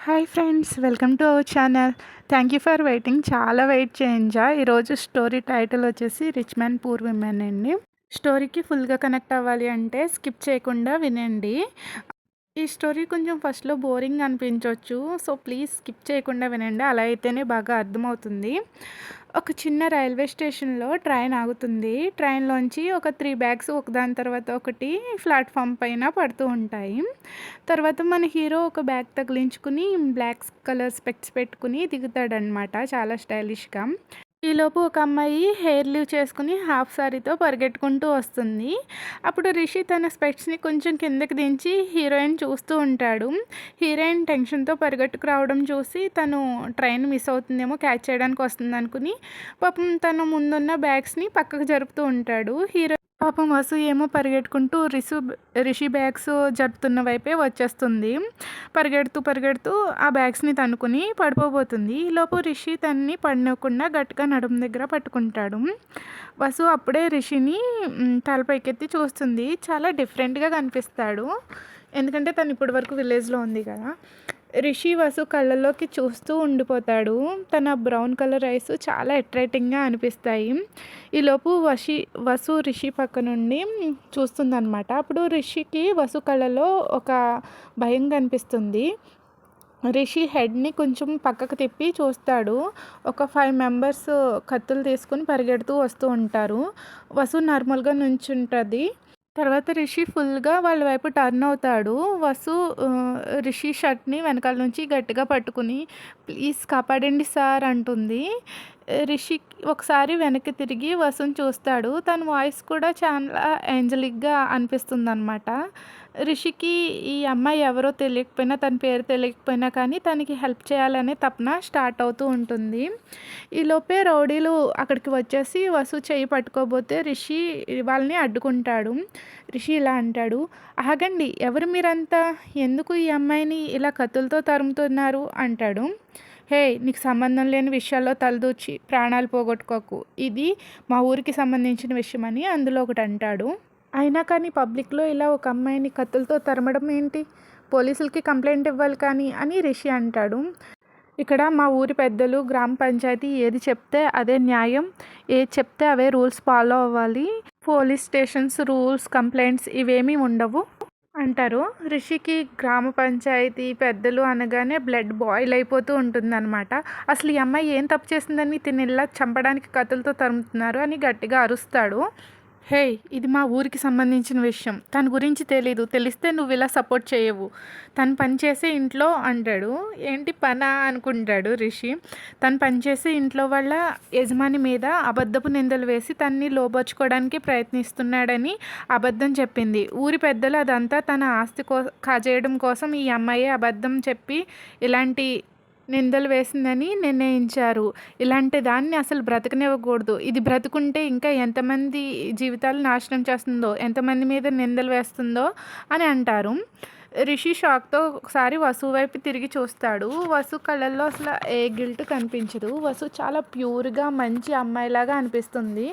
Hi friends, welcome to our channel. Thank you for waiting. చాలా wait చేయించా. ఈరోజు story title వచ్చేసి rich man poor women అండి. స్టోరీకి ఫుల్గా కనెక్ట్ అవ్వాలి అంటే స్కిప్ చేయకుండా వినండి. ఈ స్టోరీ కొంచెం ఫస్ట్‌లో బోరింగ్ అనిపించొచ్చు. సో, ప్లీజ్ స్కిప్ చేయకుండా వినండి. అలా అయితేనే బాగా అర్థమవుతుంది. ఒక చిన్న రైల్వే స్టేషన్‌లో ట్రైన్ ఆగుతుంది. ట్రైన్‌లోంచి ఒక 3 బ్యాగ్స్ ఒకదాని తర్వాత ఒకటి ప్లాట్‌ఫామ్ పైన పడుతూ ఉంటాయి. తర్వాత మన హీరో ఒక బ్యాగ్ తగిలించుకుని బ్లాక్ కలర్ స్పెక్ట్స్ పెట్టుకుని దిగుతాడనమాట చాలా స్టైలిష్‌గా. ఈలోపు ఒక అమ్మాయి హెయిర్ లీవ్ చేసుకుని హాఫ్ సారీతో పరిగెట్టుకుంటూ వస్తుంది. అప్పుడు రిషి తన స్పెక్ట్స్‌ని కొంచెం కిందకి దించి హీరోయిన్ చూస్తూ ఉంటాడు. హీరోయిన్ టెన్షన్‌తో పరిగెట్టుకు రావడం చూసి తను ట్రైన్ మిస్ అవుతుందేమో క్యాచ్ చేయడానికి వస్తుందనుకుని పాపం తను ముందున్న బ్యాగ్స్‌ని పక్కకు జరుపుతూ ఉంటాడు. పాపం వసు ఏమో పరిగెట్టుకుంటూ రిషి బ్యాగ్స్ జరుపుతున్న వైపే వచ్చేస్తుంది. పరిగెడుతూ ఆ బ్యాగ్స్‌ని తన్నుకుని పడిపోబోతుంది. ఈలోపు రిషి తనని పడనివ్వకుండా గట్టిగా నడుము దగ్గర పట్టుకుంటాడు. వసు అప్పుడే రిషిని తల పైకెత్తి చూస్తుంది. చాలా డిఫరెంట్‌గా కనిపిస్తాడు. ఎందుకంటే తను ఇప్పటి వరకు విలేజ్‌లో ఉంది కదా! రిషి వసు కళ్ళల్లోకి చూస్తూ ఉండిపోతాడు. తన బ్రౌన్ కలర్ ఐస్ చాలా అట్రాక్టింగ్‌గా అనిపిస్తాయి. ఈలోపు వసు రిషి పక్క నుండి చూస్తుందనమాట. అప్పుడు రిషికి వసు కళ్ళలో ఒక భయం కనిపిస్తుంది. రిషి హెడ్‌ని కొంచెం పక్కకు తిప్పి చూస్తాడు. ఒక 5 మెంబర్స్ కత్తులు తీసుకొని పరిగెడుతూ వస్తూ ఉంటారు. వసు నార్మల్‌గా నుంచుంటది. తర్వాత రిషి ఫుల్‌గా వాళ్ళ వైపు టర్న్ అవుతాడు. వసు రిషి షర్ట్‌ని వెనకాల నుంచి గట్టిగా పట్టుకుని "ప్లీజ్ కాపాడండి సార్" అంటుంది. రిషి ఒకసారి వెనక్కి తిరిగి వసుని చూస్తాడు. తన వాయిస్ కూడా చాలా ఏంజెలిక్‌గా అనిపిస్తుందనమాట. రిషికి ఈ అమ్మాయి ఎవరో తెలియకపోయినా, తన పేరు తెలియకపోయినా కానీ తనకి హెల్ప్ చేయాలనే తపన స్టార్ట్ అవుతూ ఉంటుంది. ఈలోపే రౌడీలు అక్కడికి వచ్చేసి వసు చెయ్యి పట్టుకోబోతే రిషి వాళ్ళని అడ్డుకుంటాడు. రిషి ఇలా అంటాడు, "ఆగండి, ఎవరు మీరంతా? ఎందుకు ఈ అమ్మాయిని ఇలా కత్తులతో తరుముతున్నారు?" అంటాడు. "హేయ్! నీకు సంబంధం లేని విషయాల్లో తలదూర్చి ప్రాణాలు పోగొట్టుకోకు. ఇది మా ఊరికి సంబంధించిన విషయమని" అందులో ఒకటి అంటాడు. అయినా కానీ పబ్లిక్‌లో ఇలా ఒక అమ్మాయిని కత్తులతో తరమడం ఏంటి? పోలీసులకి కంప్లెయింట్ ఇవ్వాలి కానీ అని రిషి అంటాడు. ఇక్కడ మా ఊరి పెద్దలు, గ్రామ పంచాయతీ ఏది చెప్తే అదే న్యాయం. ఏది చెప్తే అవే రూల్స్ ఫాలో అవ్వాలి. పోలీస్ స్టేషన్స్, రూల్స్, కంప్లైంట్స్ ఇవేమీ ఉండవు అంటారు. రిషికి గ్రామ పంచాయతీ, పెద్దలు అనగానే బ్లడ్ బాయిల్ అయిపోతూ ఉంటుందన్నమాట. అసలు ఈ అమ్మాయి ఏం తప్పు చేసిందని తినిలా చంపడానికి కత్తులతో తరుముతున్నారు అని గట్టిగా అరుస్తాడు. "హేయ్! ఇది మా ఊరికి సంబంధించిన విషయం. తన గురించి తెలీదు. తెలిస్తే నువ్వు ఇలా సపోర్ట్ చేయవు. తను పనిచేసే ఇంట్లో" అంటాడు. ఏంటి పనా అనుకుంటాడు రిషి. తను పనిచేసే ఇంట్లో వాళ్ళ యజమాని మీద అబద్ధపు నిందలు వేసి తనని లోబర్చుకోవడానికి ప్రయత్నిస్తున్నాడని అబద్ధం చెప్పింది. ఊరి పెద్దలు అదంతా తన ఆస్తి కాజేయడం కోసం ఈ అమ్మాయే అబద్ధం చెప్పి ఇలాంటి నిందలు వేసిందని నిర్ణయించారు. ఇలాంటి దాన్ని అసలు బ్రతకనివ్వకూడదు. ఇది బ్రతుకుంటే ఇంకా ఎంతమంది జీవితాలు నాశనం చేస్తుందో, ఎంతమంది మీద నిందలు వేస్తుందో అని అంటారు. రిషి షాక్‌తో ఒకసారి వసు వైపు తిరిగి చూస్తాడు. వసు కళ్ళల్లో అసలు ఏ గిల్ట్ కనిపించదు. వసు చాలా ప్యూర్‌గా మంచి అమ్మాయిలాగా అనిపిస్తుంది.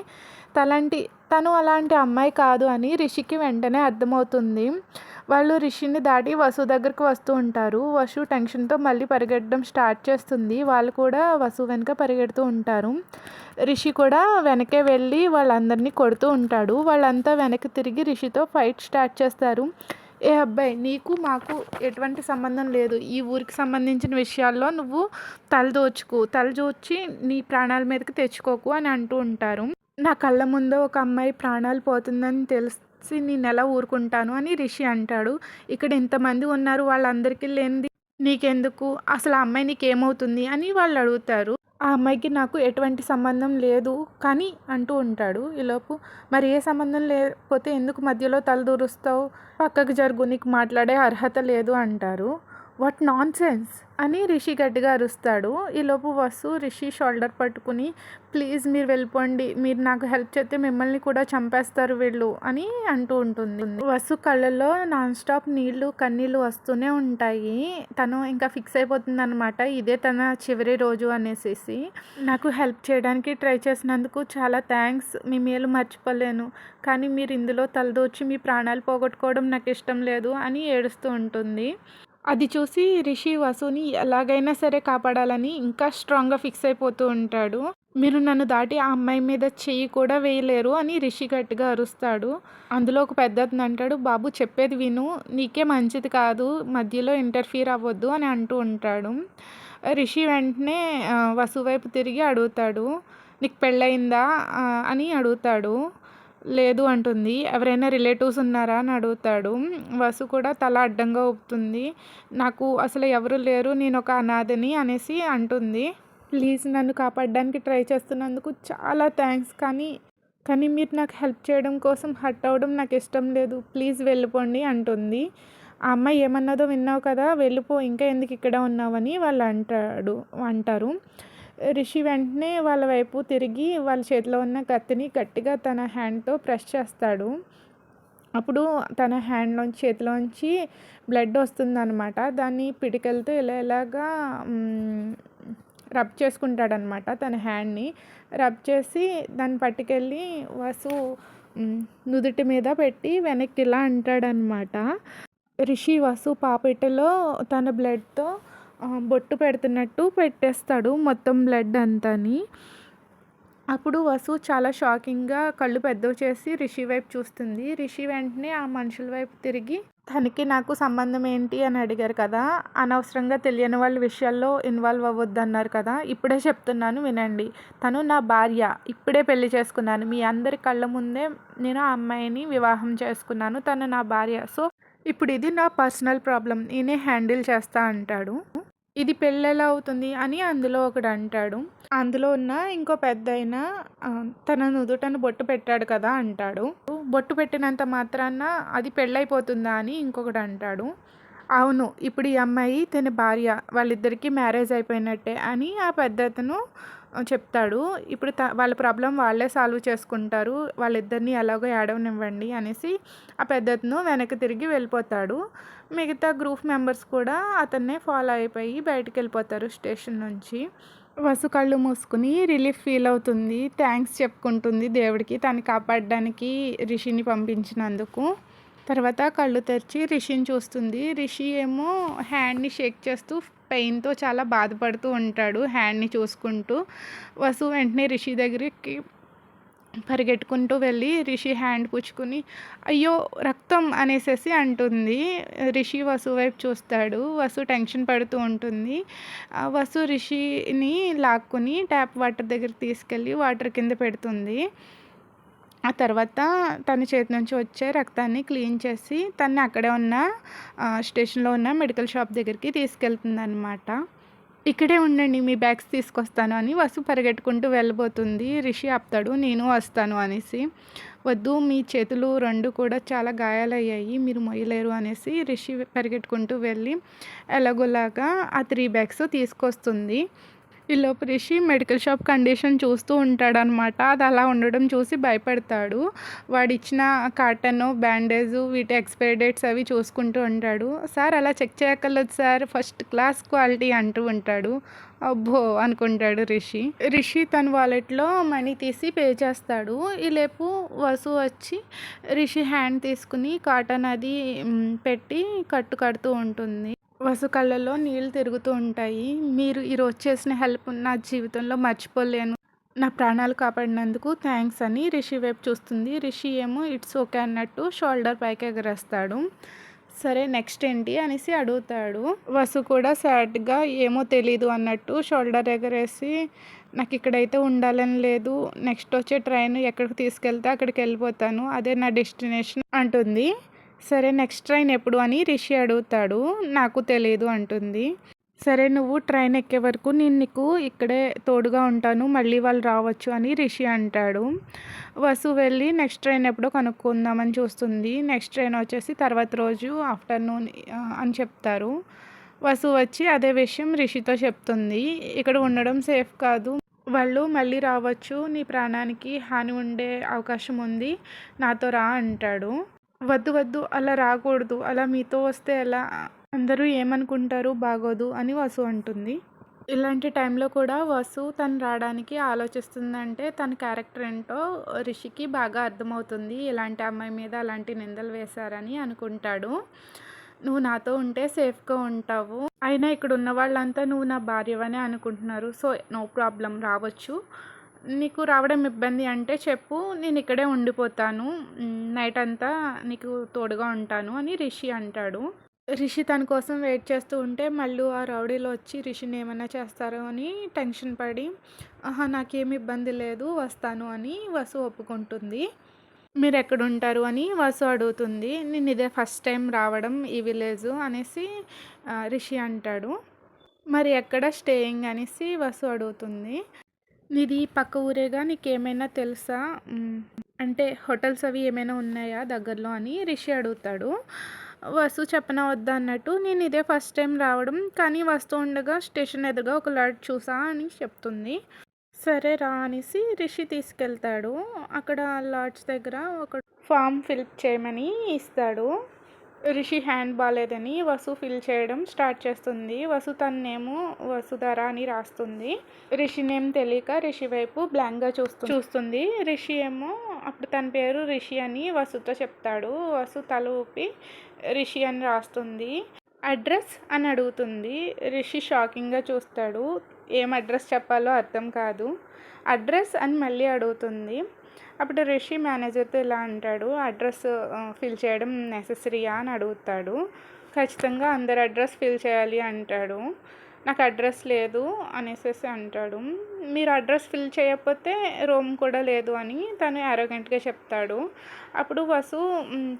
తను అలాంటి అమ్మాయి కాదు అని రిషికి వెంటనే అర్థమవుతుంది. వాళ్ళు రిషిని దాటి వసు దగ్గరికి వస్తూ ఉంటారు. వసు టెన్షన్‌తో మళ్ళీ పరిగెత్తడం స్టార్ట్ చేస్తుంది. వాళ్ళు కూడా వసు వెనక పరిగెడుతూ ఉంటారు. రిషి కూడా వెనకే వెళ్ళి వాళ్ళందరినీ కొడుతూ ఉంటాడు. వాళ్ళంతా వెనక్కి తిరిగి రిషితో ఫైట్ స్టార్ట్ చేస్తారు. "ఏ అబ్బాయి, నీకు మాకు ఎటువంటి సంబంధం లేదు. ఈ ఊరికి సంబంధించిన విషయాల్లో నువ్వు తలదూర్చి నీ ప్రాణాల మీదకి తెచ్చుకోకు" అని అంటూ ఉంటారు. "నా కళ్ళ ముందు ఒక అమ్మాయి ప్రాణాలు పోతుందని తెలిసి నేనెలా ఊరుకుంటాను" అని రిషి అంటాడు. "ఇక్కడ ఇంతమంది ఉన్నారు, వాళ్ళందరికీ లేనిది నీకెందుకు? అసలు ఆ అమ్మాయి నీకేమవుతుంది?" అని వాళ్ళు అడుగుతారు. "ఆ అమ్మాయికి నాకు ఎటువంటి సంబంధం లేదు కానీ" అంటూ ఉంటాడు. ఈలోపు "మరి ఏ సంబంధం లేకపోతే ఎందుకు మధ్యలో తలదూరుస్తావు? పక్కకు జరుగు, నీకు మాట్లాడే అర్హత లేదు" అంటారు. "వాట్ నాన్‌సెన్స్" అని రిషి గట్టిగా అరుస్తాడు. ఈలోపు వసు రిషి షోల్డర్ పట్టుకుని "ప్లీజ్ మీరు వెళ్ళిపోండి. మీరు నాకు హెల్ప్ చేస్తే మిమ్మల్ని కూడా చంపేస్తారు వీళ్ళు" అని అంటూ ఉంటుంది. వసు కళ్ళల్లో నాన్ స్టాప్ కన్నీళ్ళు వస్తూనే ఉంటాయి. తను ఇంకా ఫిక్స్ అయిపోతుందనమాట. ఇదే తన చివరి రోజు అనేసేసి. "నాకు హెల్ప్ చేయడానికి ట్రై చేసినందుకు చాలా థ్యాంక్స్. మీ మేలు మర్చిపోలేను. కానీ మీరు ఇందులో తలదూర్చి మీ ప్రాణాలు పోగొట్టుకోవడం నాకు ఇష్టం లేదు" అని ఏడుస్తూ ఉంటుంది. అది చూసి రిషి వసుని ఎలాగైనా సరే కాపాడాలని ఇంకా స్ట్రాంగ్‌గా ఫిక్స్ అయిపోతూ ఉంటాడు. "మీరు నన్ను దాటి ఆ అమ్మాయి మీద చెయ్యి కూడా వేయలేరు" అని రిషి గట్టిగా అరుస్తాడు. అందులో ఒక పెద్దతను అంటాడు, "బాబు చెప్పేది విను. నీకే మంచిది కాదు. మధ్యలో ఇంటర్ఫియర్ అవ్వొద్దు" అని అంటూ ఉంటాడు. రిషి వెంటనే వసు వైపు తిరిగి అడుగుతాడు, "నీకు పెళ్ళయిందా?" అని అడుగుతాడు. లేదు అంటుంది. "ఎవరైనా రిలేటివ్స్ ఉన్నారా?" అని అడుగుతాడు. వసు కూడా తల అడ్డంగా ఊపుతుంది. "నాకు అసలు ఎవరు లేరు. నేనొక అనాథని" అనేసి అంటుంది. "ప్లీజ్ నన్ను కాపాడడానికి ట్రై చేస్తున్నందుకు చాలా థాంక్స్. కానీ మీరు నాకు హెల్ప్ చేయడం కోసం హర్ట్ అవ్వడం నాకిష్టం లేదు. ప్లీజ్ వెళ్ళిపోండి" అంటుంది. ఆ అమ్మాయి ఏమన్నదో విన్నావు కదా! వెళ్ళిపో, ఇంకా ఎందుకు ఇక్కడే ఉన్నావని వాళ్ళు అంటారు. రిషి వెంటనే వాళ్ళ వైపు తిరిగి వాళ్ళ చేతిలో ఉన్న కత్తిని గట్టిగా తన హ్యాండ్‌తో ప్రెస్ చేస్తాడు. అప్పుడు తన చేతిలోంచి బ్లడ్ వస్తుందనమాట. దాన్ని పిడికిలితో ఇలాగా రబ్ చేసుకుంటాడనమాట తన హ్యాండ్‌ని. రబ్ చేసి దాన్ని పట్టుకెళ్ళి వసు నుదుటి మీద పెట్టి వెనక్కి ఇలా అంటాడనమాట. రిషి వసు పాపిటలో తన బ్లడ్‌తో బొట్టు పెడుతున్నట్టు పెట్టేస్తాడు మొత్తం బ్లడ్ అంతాని. అప్పుడు వసు చాలా షాకింగ్‌గా కళ్ళు పెద్దవి చేసి రిషి వైపు చూస్తుంది. రిషి వెంటనే ఆ మనుషుల వైపు తిరిగి, "తనకి నాకు సంబంధం ఏంటి అని అడిగారు కదా! అనవసరంగా తెలియని వాళ్ళ విషయాల్లో ఇన్వాల్వ్ అవ్వొద్దన్నారు కదా! ఇప్పుడే చెప్తున్నాను వినండి. తను నా భార్య. ఇప్పుడే పెళ్లి చేసుకున్నాను. మీ అందరి కళ్ళ ముందే నేను ఆ అమ్మాయిని వివాహం చేసుకున్నాను. తను నా భార్య. సో, ఇప్పుడు ఇది నా పర్సనల్ ప్రాబ్లమ్. నేనే హ్యాండిల్ చేస్తా" అంటాడు. "ఇది పెళ్ళెలా అవుతుంది" అని అందులో ఒకడంటాడు. అందులో ఉన్న ఇంకో పెద్దాయన "తన నుదుటన బొట్టు పెట్టాడు కదా" అంటాడు. "బొట్టు పెట్టినంత మాత్రాన అది పెళ్ళైపోతుందా" అని ఇంకొకడంటాడు. "అవును, ఇప్పుడు ఈ అమ్మాయి తన భార్య. వాళ్ళిద్దరికీ మ్యారేజ్ అయిపోయినట్టే" అని ఆ పెద్దతను చెప్తాడు. "ఇప్పుడు వాళ్ళ ప్రాబ్లమ్ వాళ్ళే సాల్వ్ చేసుకుంటారు. వాళ్ళిద్దరిని ఎలాగో ఏడవనివ్వండి" అనేసి ఆ పెద్దతను వెనక్కి తిరిగి వెళ్ళిపోతాడు. మిగతా గ్రూప్ మెంబర్స్ కూడా అతన్నే ఫాలో అయిపోయి బయటికెళ్ళిపోతారు స్టేషన్ నుంచి. వసు కళ్ళు మూసుకుని రిలీఫ్ ఫీల్ అవుతుంది. థ్యాంక్స్ చెప్పుకుంటుంది దేవుడికి తన్ని కాపాడడానికి రిషిని పంపించినందుకు. తర్వాత కళ్ళు తెరిచి రిషిని చూస్తుంది. రిషి ఏమో హ్యాండ్‌ని షేక్ చేస్తూ పెయిన్‌తో చాలా బాధపడుతూ ఉంటాడు హ్యాండ్‌ని చూసుకుంటూ. వసు వెంటనే రిషి దగ్గరికి పరిగెట్టుకుంటూ వెళ్ళి రిషి హ్యాండ్ పుచ్చుకుని, "అయ్యో రక్తం" అనేసేసి అంటుంది. రిషి వసు వైపు చూస్తాడు. వసు టెన్షన్ పడుతూ ఉంటుంది. వసు రిషిని లాక్కుని ట్యాప్ వాటర్ దగ్గరికి తీసుకెళ్ళి వాటర్ కింద పెడుతుంది. ఆ తర్వాత తన చేతి నుంచి వచ్చే రక్తాన్ని క్లీన్ చేసి తన్ని అక్కడే ఉన్న స్టేషన్‌లో ఉన్న మెడికల్ షాప్ దగ్గరికి తీసుకెళ్తుందనమాట. "ఇక్కడే ఉండండి, మీ బ్యాగ్స్ తీసుకొస్తాను" అని వసు పరిగెట్టుకుంటూ వెళ్ళబోతుంది. రిషి ఆపుతాడు, "నేను వస్తాను" అనేసి. "వద్దు, మీ చేతులు 2 కూడా చాలా గాయాలయ్యాయి. మీరు మొయ్యలేరు" అనేసి రిషి పరిగెట్టుకుంటూ వెళ్ళి ఎలాగోలాగా ఆ 3 బ్యాగ్స్ తీసుకొస్తుంది. ఈలోపు రిషి మెడికల్ షాప్ కండిషన్ చూస్తూ ఉంటాడనమాట. అది అలా ఉండడం చూసి భయపడతాడు. వాడిచ్చిన కాటను, బ్యాండేజు వీటి ఎక్స్‌పైరీ డేట్స్ అవి చూసుకుంటూ ఉంటాడు. "సార్ అలా చెక్ చేయక్కర్లేదు సార్, ఫస్ట్ క్లాస్ క్వాలిటీ" అంటూ ఉంటాడు. అబ్బో అనుకుంటాడు రిషి. రిషి తన వాలెట్‌లో మనీ తీసి పే చేస్తాడు. ఈలోపు వసు వచ్చి రిషి హ్యాండ్ తీసుకుని కాటన్ అది పెట్టి కడుతూ ఉంటుంది. వసు కళ్ళల్లో నీళ్ళు తిరుగుతూ ఉంటాయి. "మీరు ఈరోజు చేసిన హెల్ప్ నా జీవితంలో మర్చిపోలేను. నా ప్రాణాలు కాపాడినందుకు థ్యాంక్స్" అని రిషి వైపు చూస్తుంది. రిషి ఏమో ఇట్స్ ఓకే అన్నట్టు షోల్డర్ పైకి ఎగరేస్తాడు. "సరే నెక్స్ట్ ఏంటి" అనేసి అడుగుతాడు. వసు కూడా సాడ్‌గా "ఏమో తెలీదు" అన్నట్టు షోల్డర్ ఎగరేసి, "నాకు ఇక్కడైతే ఉండాలని లేదు. నెక్స్ట్ వచ్చే ట్రైన్ ఎక్కడికి తీసుకెళ్తే అక్కడికి వెళ్ళిపోతాను. అదే నా డెస్టినేషన్" అంటుంది. "సరే నెక్స్ట్ ట్రైన్ ఎప్పుడు" అని రిషి అడుగుతాడు. "నాకు తెలీదు" అంటుంది. "సరే నువ్వు ట్రైన్ ఎక్కే వరకు నేను నీకు ఇక్కడే తోడుగా ఉంటాను. మళ్ళీ వాళ్ళు రావచ్చు" అని రిషి అంటాడు. వసు వెళ్ళి నెక్స్ట్ ట్రైన్ ఎప్పుడో కనుక్కుందామని చూస్తుంది. నెక్స్ట్ ట్రైన్ వచ్చేసి తర్వాత రోజు ఆఫ్టర్‌నూన్ అని చెప్తారు. వసు వచ్చి అదే విషయం రిషితో చెప్తుంది. "ఇక్కడ ఉండడం సేఫ్ కాదు. వాళ్ళు మళ్ళీ రావచ్చు. నీ ప్రాణానికి హాని ఉండే అవకాశం ఉంది. నాతో రా" అంటాడు. "వద్దు వద్దు, అలా రాకూడదు. అలా మీతో వస్తే ఎలా? అందరూ ఏమనుకుంటారు? బాగోదు" అని వసు అంటుంది. ఇలాంటి టైంలో కూడా వసు తను రావడానికి ఆలోచిస్తుందంటే తన క్యారెక్టర్ ఏంటో రిషికి బాగా అర్థమవుతుంది. ఇలాంటి అమ్మాయి మీద అలాంటి నిందలు వేశారని అనుకుంటాడు. నువ్వు నాతో ఉంటే సేఫ్‌గా ఉంటావు. అయినా ఇక్కడ ఉన్న వాళ్ళంతా నువ్వు నా భార్యవనే అనుకుంటున్నారు. సో, నో ప్రాబ్లమ్ రావచ్చు. నీకు రావడం ఇబ్బంది అంటే చెప్పు. నేను ఇక్కడే ఉండిపోతాను. నైట్ అంతా నీకు తోడుగా ఉంటాను అని రిషి అంటాడు. రిషి తన కోసం వెయిట్ చేస్తూ ఉంటే మళ్ళీ ఆ రౌడీలు వచ్చి రిషిని ఏమైనా చేస్తారో అని టెన్షన్ పడి, ఆహా! నాకేమి ఇబ్బంది లేదు వస్తాను అని వసు ఒప్పుకుంటుంది. మీరెక్కడుంటారు అని వసు అడుగుతుంది. నేను ఇదే ఫస్ట్ టైం రావడం ఈ విలేజు అనేసి రిషి అంటాడు. మరి ఎక్కడ స్టేయింగ్ అనేసి వసు అడుగుతుంది. నీది పక్క ఊరేగా నీకేమైనా తెలుసా? అంటే హోటల్స్ అవి ఏమైనా ఉన్నాయా దగ్గరలో అని రిషి అడుగుతాడు. వసు చెప్పనా వద్దా అన్నట్టు నేను ఇదే ఫస్ట్ టైం రావడం, కానీ వస్తూ ఉండగా స్టేషన్ ఎదురుగా ఒక లాడ్జ్ చూసా అని చెప్తుంది. సరే రా అనేసి రిషి తీసుకెళ్తాడు. అక్కడ లాడ్జ్ దగ్గర ఒక ఫామ్ ఫిల్ చేయమని ఇస్తాడు. రిషి హ్యాండ్ బాలేదని వసు ఫిల్ చేయడం స్టార్ట్ చేస్తుంది. వసు తన నేము వసుధర అని రాస్తుంది. రిషి నేమ్ తెలియక రిషి వైపు బ్లాంక్గా చూస్తుంది. రిషి ఏమో అప్పుడు తన పేరు రిషి అని వసుతో చెప్తాడు. వసు తల ఊపి రిషి అని రాస్తుంది. అడ్రస్ అని అడుగుతుంది. రిషి షాకింగ్గా చూస్తాడు. ఏం అడ్రస్ చెప్పాలో అర్థం కాదు. అడ్రస్ అని మళ్ళీ అడుగుతుంది. అప్పుడు రిషి మేనేజర్తో ఇలా అంటాడు, అడ్రస్ ఫిల్ చేయడం నెసెసరీయా అని అడుగుతాడు. ఖచ్చితంగా అందరు అడ్రస్ ఫిల్ చేయాలి అంటాడు. నాకు అడ్రస్ లేదు అనేసి అంటాడు. మీరు అడ్రస్ ఫిల్ చేయకపోతే రూమ్ కూడా లేదు అని తను అరోగెంట్గా చెప్తాడు. అప్పుడు వసు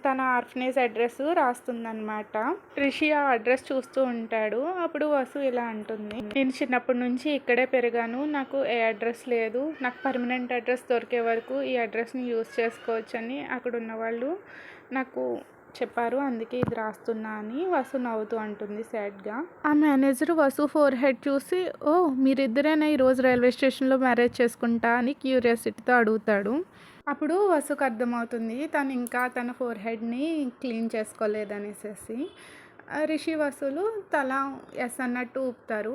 తన ఆర్ఫనేజ్ అడ్రస్ రాస్తుందన్నమాట. రిషి ఆ అడ్రస్ చూస్తూ ఉంటాడు. అప్పుడు వసు ఇలా అంటుంది, నేను చిన్నప్పటి నుంచి ఇక్కడే పెరిగాను, నాకు ఏ అడ్రస్ లేదు, నాకు పర్మనెంట్ అడ్రస్ దొరికే వరకు ఈ అడ్రస్ని యూజ్ చేసుకోవచ్చని అక్కడ ఉన్న వాళ్ళు నాకు చెప్పారు, అందుకే ఇది రాస్తున్నా అని వసు నవ్వుతూ అంటుంది సాడ్గా. ఆ మేనేజర్ వసు ఫోర్ హెడ్ చూసి, ఓ మీరిద్దరేనా ఈరోజు రైల్వే స్టేషన్లో మ్యారేజ్ చేసుకుంటా అని క్యూరియాసిటీతో అడుగుతాడు. అప్పుడు వసుకు అర్థమవుతుంది తను ఇంకా తన ఫోర్ హెడ్ని క్లీన్ చేసుకోలేదనేసి. రిషి వసులు తల ఎస్ అన్నట్టు ఊపుతారు.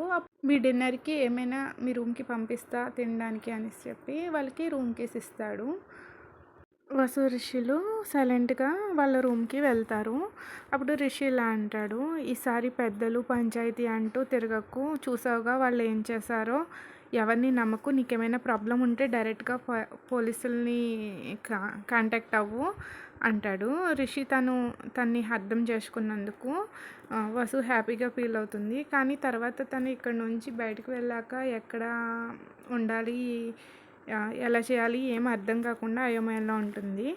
మీ డిన్నర్కి ఏమైనా మీ రూమ్కి పంపిస్తా తినడానికి అనేసి చెప్పి వాళ్ళకి రూమ్ కీస్ ఇస్తాడు. వసు రిషిలు సైలెంట్గా వాళ్ళ రూమ్కి వెళ్తారు. అప్పుడు రిషి ఇలా అంటాడు, ఈసారి పెద్దలు పంచాయతీ అంటూ తిరగకు, చూసావుగా వాళ్ళు ఏం చేశారో, ఎవరిని నమ్మకు, నీకేమైనా ప్రాబ్లం ఉంటే డైరెక్ట్గా పోలీసుల్ని కాంటాక్ట్ అవ్వు అంటాడు. రిషి తన్ని అర్థం చేసుకున్నందుకు వసు హ్యాపీగా ఫీల్ అవుతుంది. కానీ తర్వాత తను ఇక్కడ నుంచి బయటకు వెళ్ళాక ఎక్కడ ఉండాలి, ఎలా చేయాలి ఏం అర్థం కాకుండా అయోమయంలో ఉంటుంది.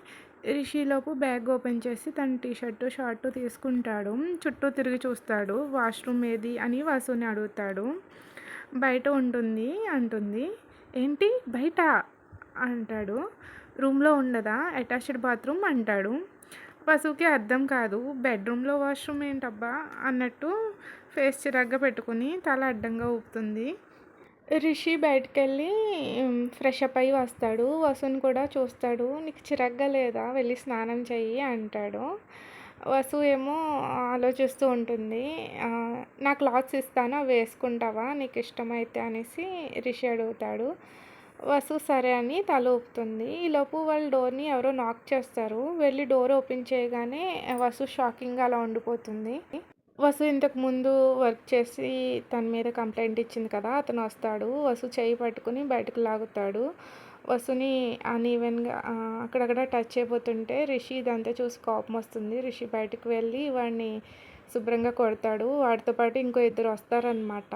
రిషిలోపు బ్యాగ్ ఓపెన్ చేసి తన టీషర్టు షార్టు తీసుకుంటాడు. చుట్టూ తిరిగి చూస్తాడు. వాష్రూమ్ ఏది అని వసుని అడుగుతాడు. బయట ఉంటుంది అంటుంది. ఏంటి బయట అంటాడు. రూమ్లో ఉండదా, అటాచ్డ్ బాత్రూమ్ అంటాడు. వసుకి అర్థం కాదు. బెడ్రూమ్లో వాష్రూమ్ ఏంటబ్బా అన్నట్టు ఫేస్ చిరాగ్గా పెట్టుకుని తల అడ్డంగా ఊపుతుంది. రిషి బయటకెళ్ళి ఫ్రెష్ అప్ అయ్యి వస్తాడు. వసుని కూడా చూస్తాడు. నీకు చిరాగ్గా లేదా, వెళ్ళి స్నానం చెయ్యి అంటాడు. వసు ఏమో ఆలోచిస్తూ ఉంటుంది. నా క్లాత్స్ ఇస్తాను అవి వేసుకుంటావా నీకు ఇష్టమైతే అనేసి రిషి అడుగుతాడు. వసు సరే అని తల ఊపుతుంది. ఈలోపు వాళ్ళు డోర్ని ఎవరో నాక్ చేస్తారు. వెళ్ళి డోర్ ఓపెన్ చేయగానే వసు షాకింగ్గా అలా ఉండిపోతుంది. వసు ఇంతకు ముందు వర్క్ చేసి తన మీద కంప్లైంట్ ఇచ్చింది కదా, అతను వస్తాడు. వసు చేయి పట్టుకుని బయటకు లాగుతాడు. వసుని అన్ఈవెన్గా అక్కడక్కడ టచ్ అయిపోతుంటే రిషి ఇదంతా చూసి కోపం వస్తుంది. రిషి బయటకు వెళ్ళి వాడిని శుభ్రంగా కొడతాడు. వాడితో పాటు ఇంకో ఇద్దరు వస్తారనమాట.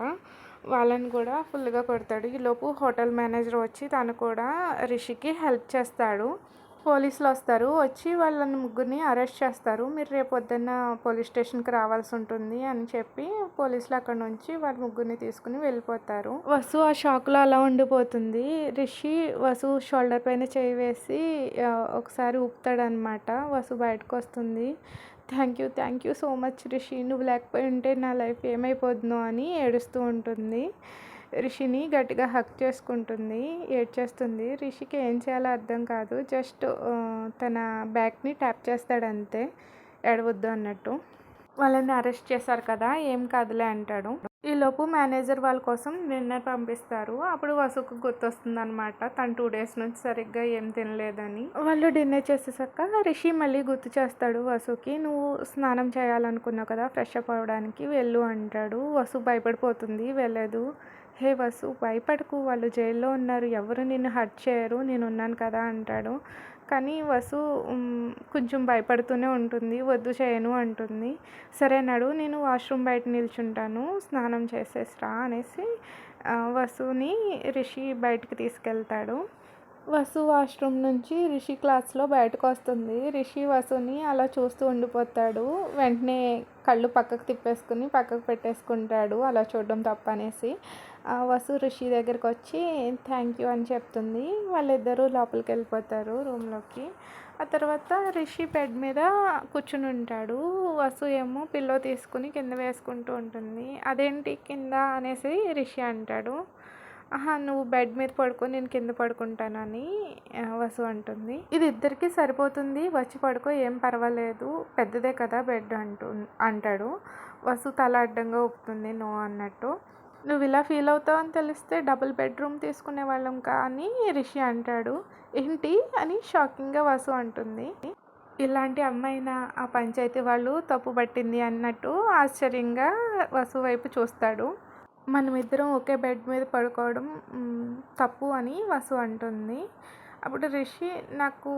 వాళ్ళని కూడా ఫుల్గా కొడతాడు. ఈలోపు హోటల్ మేనేజర్ వచ్చి తను కూడా రిషికి హెల్ప్ చేస్తాడు. పోలీసులు వస్తారు. వచ్చి వాళ్ళని ముగ్గురిని అరెస్ట్ చేస్తారు. మీరు రేపు పొద్దున్న పోలీస్ స్టేషన్కి రావాల్సి ఉంటుంది అని చెప్పి పోలీసులు అక్కడ నుంచి వాళ్ళ ముగ్గురిని తీసుకుని వెళ్ళిపోతారు. వసు ఆ షాక్లో అలా ఉండిపోతుంది. రిషి వసు షోల్డర్ పైన చేయి వేసి ఒకసారి ఊపుతాడనమాట. వసు బయటకు వస్తుంది. Thank you so much Rishi, నువ్వు లేకపోయి ఉంటే నా లైఫ్ ఏమైపోతుందో అని ఏడుస్తూ ఉంటుంది. రిషిని గట్టిగా హగ్ చేసుకుంటుంది, ఏడ్చేస్తుంది. రిషికి ఏం చేయాలో అర్థం కాదు. జస్ట్ తన బ్యాక్ని ట్యాప్ చేస్తాడంతే, ఏడవద్దు అన్నట్టు. వాళ్ళని అరెస్ట్ చేశారు కదా, ఏం కాదులే అంటాడు. ఈలోపు మేనేజర్ వాళ్ళ కోసం డిన్నర్ పంపిస్తారు. అప్పుడు వసుకు గుర్తొస్తుందనమాట. తను 2 డేస్ నుంచి సరిగ్గా ఏం తినలేదని. వాళ్ళు డిన్నర్ చేసేసాక రిషి మళ్ళీ గుర్తు చేస్తాడు వసుకి. "నువ్వు స్నానం చేయాలనుకున్నావు కదా! ఫ్రెష్ అప్ అవ్వడానికి వెళ్ళు" అంటాడు. వసు భయపడిపోతుంది. వెళ్ళదు. "హే వసు, భయపడకు, వాళ్ళు జైల్లో ఉన్నారు. ఎవరు నిన్ను హర్ట్ చేయరు. నేనున్నాను కదా" అంటాడు. కానీ వసు కొంచెం భయపడుతూనే ఉంటుంది. "వద్దు, చేయను" అంటుంది. "సరే నడు, నేను వాష్రూమ్ బయట నిల్చుంటాను, స్నానం చేసేసి రా" అనేసి వసుని రిషి బయటికి తీసుకెళ్తాడు. వసు వాష్రూమ్ నుంచి రిషి క్లాస్లో బయటకు వస్తుంది. రిషి వసుని అలా చూస్తూ ఉండిపోతాడు. వెంటనే కళ్ళు పక్కకు తిప్పేసుకుని పక్కకు పెట్టేసుకుంటాడు, అలా చూడడం తప్పనేసి. వసు రిషి దగ్గరికి వచ్చి థ్యాంక్ యూ అని చెప్తుంది. వాళ్ళిద్దరూ లోపలికి వెళ్ళిపోతారు రూమ్లోకి. ఆ తర్వాత రిషి బెడ్ మీద కూర్చుని ఉంటాడు. వసు ఏమో పిల్లో తీసుకుని కింద వేసుకుంటూ ఉంటుంది. "అదేంటి కింద" అనేసి రిషి అంటాడు. "ఆహా, నువ్వు బెడ్ మీద పడుకో, నేను కింద పడుకుంటానని" వసు అంటుంది. "ఇది ఇద్దరికి సరిపోతుంది, వచ్చి పడుకో, ఏం పర్వాలేదు, పెద్దదే కదా బెడ్" అంటాడు. వసు తల అడ్డంగా ఊపుతుంది నో అన్నట్టు. "నువ్వు ఇలా ఫీల్ అవుతావు అని తెలిస్తే డబుల్ బెడ్రూమ్ తీసుకునే వాళ్ళం అని రిషి అంటాడు. "ఏంటి" అని షాకింగ్గా వసు అంటుంది. ఇలాంటి అమ్మాయినా ఆ పంచాయతీ వాళ్ళు తప్పు పట్టింది అన్నట్టు ఆశ్చర్యంగా వసు వైపు చూస్తాడు. "మనమిద్దరం ఒకే బెడ్ మీద పడుకోవడం తప్పు" అని వసు అంటుంది. అప్పుడు రిషి నాకు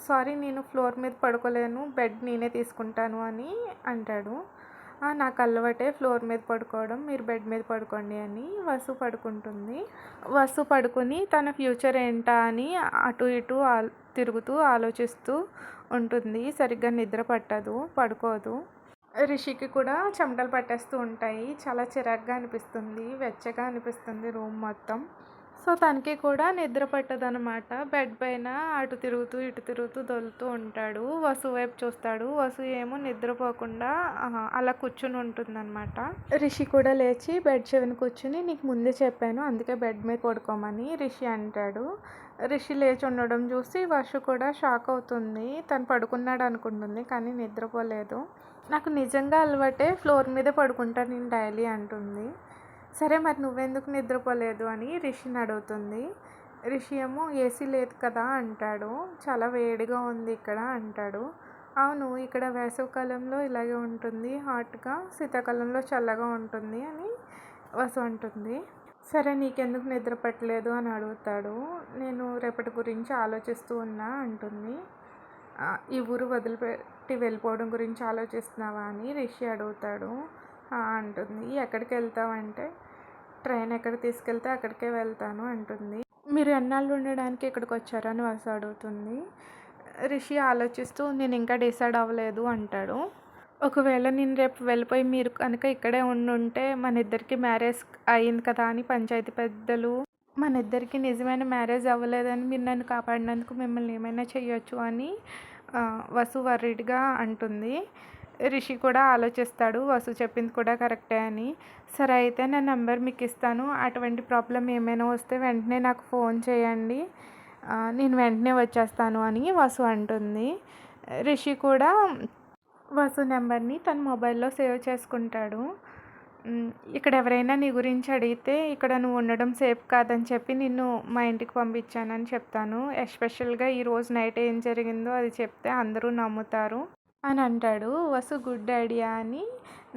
సారీ, నేను ఫ్లోర్ మీద పడుకోలేను, బెడ్ నేనే తీసుకుంటాను అని అంటాడు. "నాకు అలవాటే ఫ్లోర్ మీద పడుకోవడం, మీరు బెడ్ మీద పడుకోండి" అని వసు పడుకుంటుంది. వసు పడుకుని తన ఫ్యూచర్ ఏంటా అని అటు ఇటు తిరుగుతూ ఆలోచిస్తూ ఉంటుంది. సరిగ్గా నిద్ర పట్టదు, పడుకోదు. రిషికి కూడా చెమటలు పట్టేస్తూ ఉంటాయి. చాలా చిరాగ్గా అనిపిస్తుంది, వెచ్చగా అనిపిస్తుంది రూమ్ మొత్తం. సో తనకి కూడా నిద్ర పట్టదనమాట. బెడ్ పైన అటు తిరుగుతూ ఇటు తిరుగుతూ దొర్లుతూ ఉంటాడు. వసు వైపు చూస్తాడు. వసు ఏమో నిద్రపోకుండా అలా కూర్చుని ఉంటుందన్నమాట. రిషి కూడా లేచి బెడ్ చివరన కూర్చుని "నీకు ముందే చెప్పాను, అందుకే బెడ్ మీద పడుకోమని" రిషి అంటాడు. రిషి లేచి ఉండడం చూసి వసు కూడా షాక్ అవుతుంది. తను పడుకున్నాడు అనుకుంటుంది, కానీ నిద్రపోలేదు. "నాకు నిజంగా అలవాటే, ఫ్లోర్ మీదే పడుకుంటాను నేను డైలీ" అంటుంది. "సరే, మరి నువ్వెందుకు నిద్రపోలేదు" అని రిషిని అడుగుతుంది. రిషి ఏమో "ఏసీ లేదు కదా" అంటాడు. "చాలా వేడిగా ఉంది ఇక్కడ" అంటాడు. "అవును, ఇక్కడ వేసవికాలంలో ఇలాగే ఉంటుంది హాట్గా, శీతాకాలంలో చల్లగా ఉంటుంది" అని వసు అంటుంది. "సరే, నీకెందుకు నిద్ర పట్టలేదు" అని అడుగుతాడు. "నేను రేపటి గురించి ఆలోచిస్తూ ఉన్నా" అంటుంది. "ఈ ఊరు వదిలిపెట్టి వెళ్ళిపోవడం గురించి ఆలోచిస్తున్నావా" అని రిషి అడుగుతాడు. అంటుంది. "ఎక్కడికి వెళ్తావంటే" "ట్రైన్ ఎక్కడ తీసుకెళ్తే అక్కడికే వెళ్తాను" అంటుంది. "మీరు ఎన్నాళ్ళు ఉండడానికి ఇక్కడికి వచ్చారు" అని వసు అడుగుతుంది. రిషి ఆలోచిస్తూ "నేను ఇంకా డిసైడ్ అవ్వలేదు" అంటాడు. "ఒకవేళ నేను రేపు వెళ్ళిపోయి మీరు కనుక ఇక్కడే ఉండుంటే మన ఇద్దరికి మ్యారేజ్ అయింది కదా" అని పంచాయతీ పెద్దలు, "మన ఇద్దరికి నిజమైన మ్యారేజ్ అవ్వలేదని మీరు నన్ను కాపాడినందుకు మిమ్మల్ని ఏమైనా చేయొచ్చు" అని వసు వర్రీడ్గా అంటుంది. రిషి కూడా ఆలోచిస్తాడు, వసు చెప్పింది కూడా కరెక్టే అని. "సరే, అయితే నా నెంబర్ మీకు ఇస్తాను, అటువంటి ప్రాబ్లం ఏమైనా వస్తే వెంటనే నాకు ఫోన్ చేయండి, నేను వెంటనే వచ్చేస్తాను" అని వసు అంటుంది. రిషి కూడా వసు నెంబర్ని తన మొబైల్లో సేవ్ చేసుకుంటాడు. "ఇక్కడ ఎవరైనా నీ గురించి అడిగితే ఇక్కడ నువ్వు ఉండడం సేఫ్ కాదని చెప్పి నిన్ను మా ఇంటికి పంపించానని చెప్తాను. ఎస్పెషల్గా ఈరోజు నైట్ ఏం జరిగిందో అది చెప్తే అందరూ నమ్ముతారు" అని అంటాడు. వసు గుడ్ ఐడియా అని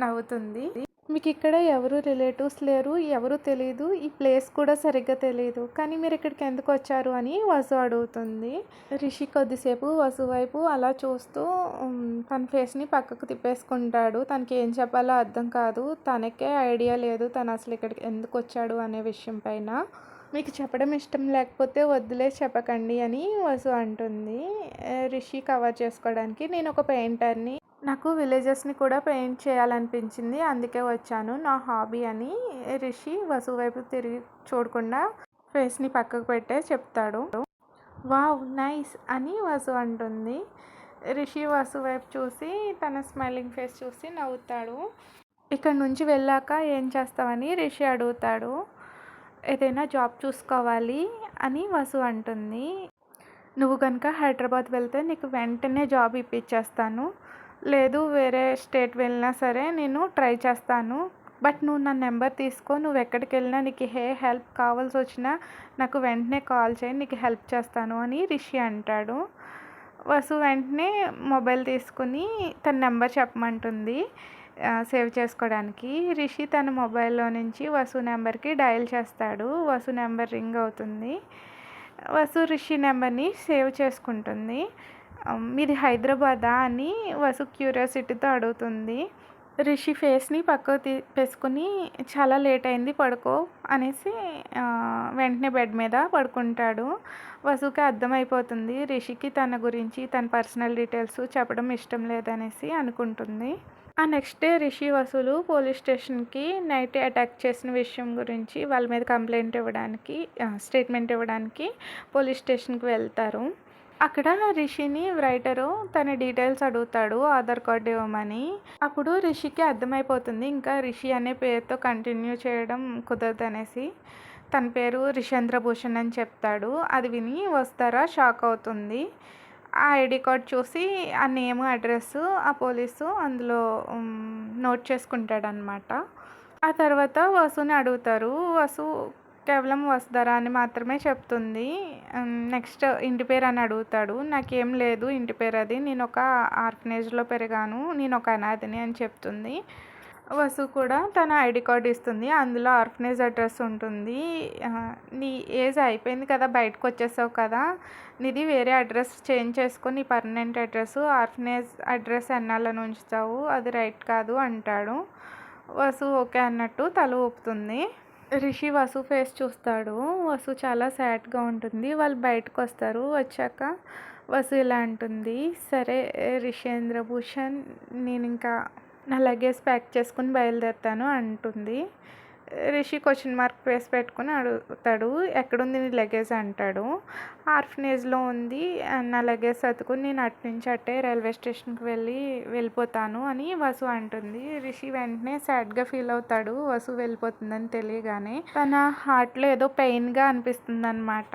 నవ్వుతుంది. "మీకు ఇక్కడ ఎవరు రిలేటివ్స్ లేరు, ఎవరు తెలీదు, ఈ ప్లేస్ కూడా సరిగ్గా తెలీదు, కానీ మీరు ఇక్కడికి ఎందుకు వచ్చారు" అని వసు అడుగుతుంది. రిషి కొద్దిసేపు వసు వైపు అలా చూస్తూ తన ఫేస్ని పక్కకు తిప్పేసుకుంటాడు. తనకి ఏం చెప్పాలో అర్థం కాదు. తనకే ఐడియా లేదు తను అసలు ఇక్కడికి ఎందుకు వచ్చాడు అనే విషయం పైన. "మీకు చెప్పడం ఇష్టం లేకపోతే వద్దులే, చెప్పకండి" అని వసు అంటుంది. రిషి కవర్ చేసుకోవడానికి "నేను ఒక పెయింటర్ని, నాకు విలేజెస్ని కూడా పెయింట్ చేయాలనిపించింది, అందుకే వచ్చాను, నా హాబీ" అని రిషి వసు వైపు తిరిగి చూడకుండా ఫేస్ని పక్కకు పెట్టే చెప్తాడు. "వావ్, నైస్" అని వసు అంటుంది. రిషి వసు వైపు చూసి తన స్మైలింగ్ ఫేస్ చూసి నవ్వుతాడు. "ఇక్కడ నుంచి వెళ్ళాక ఏం చేస్తావని" రిషి అడుగుతాడు. "ఏదైనా జాబ్ చూసుకోవాలి" అని వసు అంటుంది. "నువ్వు కనుక హైదరాబాద్ వెళ్తే నీకు వెంటనే జాబ్ ఇప్పించేస్తాను, లేదు వేరే స్టేట్ వెళ్ళినా సరే నేను ట్రై చేస్తాను, బట్ నువ్వు నా నెంబర్ తీసుకో, నువ్వెక్కడికెళ్ళినా నీకు ఏ హెల్ప్ కావాల్సొచ్చినా నాకు వెంటనే కాల్ చెయి, నీకు హెల్ప్ చేస్తాను అని రిషి అంటాడు. వసు వెంటనే మొబైల్ తీసుకుని తన నెంబర్ చెప్పమంటుంది సేవ్ చేసుకోవడానికి. రిషి తన మొబైల్‌లో నుంచి వసు నెంబర్‌కి డయల్ చేస్తాడు. వసు నెంబర్ రింగ్ అవుతుంది. వసు రిషి నెంబర్‌ని సేవ్ చేసుకుంటుంది. మీది హైదరాబాదా అని వసు క్యూరియాసిటీతో అడుగుతుంది. రిషి ఫేస్‌ని పక్కకు తిప్పేసుకొని చాలా లేట్ అయింది పడుకో అనేసి వెంటనే బెడ్ మీద పడుకుంటాడు. వసుకి అర్థమైపోతుంది రిషికి తన గురించి తన పర్సనల్ డీటెయిల్స్ చెప్పడం ఇష్టం లేదనేసి అనుకుంటుంది. ఆ నెక్స్ట్ డే రిషి, వసులు పోలీస్ స్టేషన్‌కి నైట్ అటాక్ చేసిన విషయం గురించి వాళ్ళ మీద కంప్లెయింట్ ఇవ్వడానికి స్టేట్మెంట్ ఇవ్వడానికి పోలీస్ స్టేషన్‌కి వెళ్తారు. అక్కడ రిషిని రైటరు తన డీటెయిల్స్ అడుగుతాడు ఆధార్ కార్డ్ ఇవ్వమని. అప్పుడు రిషికి అర్థమైపోతుంది ఇంకా రిషి అనే పేరుతో కంటిన్యూ చేయడం కుదరదనేసి. తన పేరు రిషేంద్ర భూషణ్ అని చెప్తాడు. అది విని వస్తారా షాక్ అవుతుంది. ఆ ఐడీ కార్డ్ చూసి ఆ నేమ్, అడ్రస్సు ఆ పోలీసు అందులో నోట్ చేసుకుంటాడనమాట. ఆ తర్వాత వసుని అడుగుతారు. వసు కేవలం వసుధర అని మాత్రమే చెప్తుంది. నెక్స్ట్ ఇంటి పేరు అని అడుగుతాడు. నాకేం లేదు ఇంటి పేరు అది. నేనొక ఆర్ఫనేజ్‌లో పెరిగాను. నేనొక అనాథని అని చెప్తుంది. వసు కూడా తన ఐడీ కార్డ్ ఇస్తుంది. అందులో ఆర్ఫనేజ్ అడ్రస్ ఉంటుంది. నీ ఏజ్ అయిపోయింది కదా! బయటకొచ్చేసావు కదా! నీది వేరే అడ్రస్ చేంజ్ చేసుకో. నీ పర్మనెంట్ అడ్రస్సు ఆర్ఫనేజ్ అడ్రస్ ఎన్నాళ్ళని ఉంచుతావు. అది రైట్ కాదు అంటాడు. వసు ఓకే అన్నట్టు తల ఊపుతుంది. రిషి వసు ఫేస్ చూస్తాడు. వసు చాలా సాడ్‌గా ఉంటుంది. వాళ్ళు బయటకొస్తారు. వచ్చాక వసు ఇలా అంటుంది, సరే రిషేంద్ర భూషణ్ నేనింకా నా లగేజ్ ప్యాక్ చేసుకొని బయలుదేరుతాను అంటుంది. రిషి క్వశ్చన్ మార్క్ ఫేస్ పెట్టుకొని అడుగుతాడు, ఎక్కడుంది నీ లగేజ్ అంటాడు. ఆర్ఫనేజ్‌లో ఉంది. నా లగేజ్ సర్దుకొని నేను అటు నుంచి అట్టే రైల్వే స్టేషన్‌కి వెళ్ళిపోతాను అని వసు అంటుంది. రిషి వెంటనే సాడ్‌గా ఫీల్ అవుతాడు వసు వెళ్ళిపోతుందని తెలియగానే. తన హార్ట్‌లో ఏదో పెయిన్‌గా అనిపిస్తుందనమాట.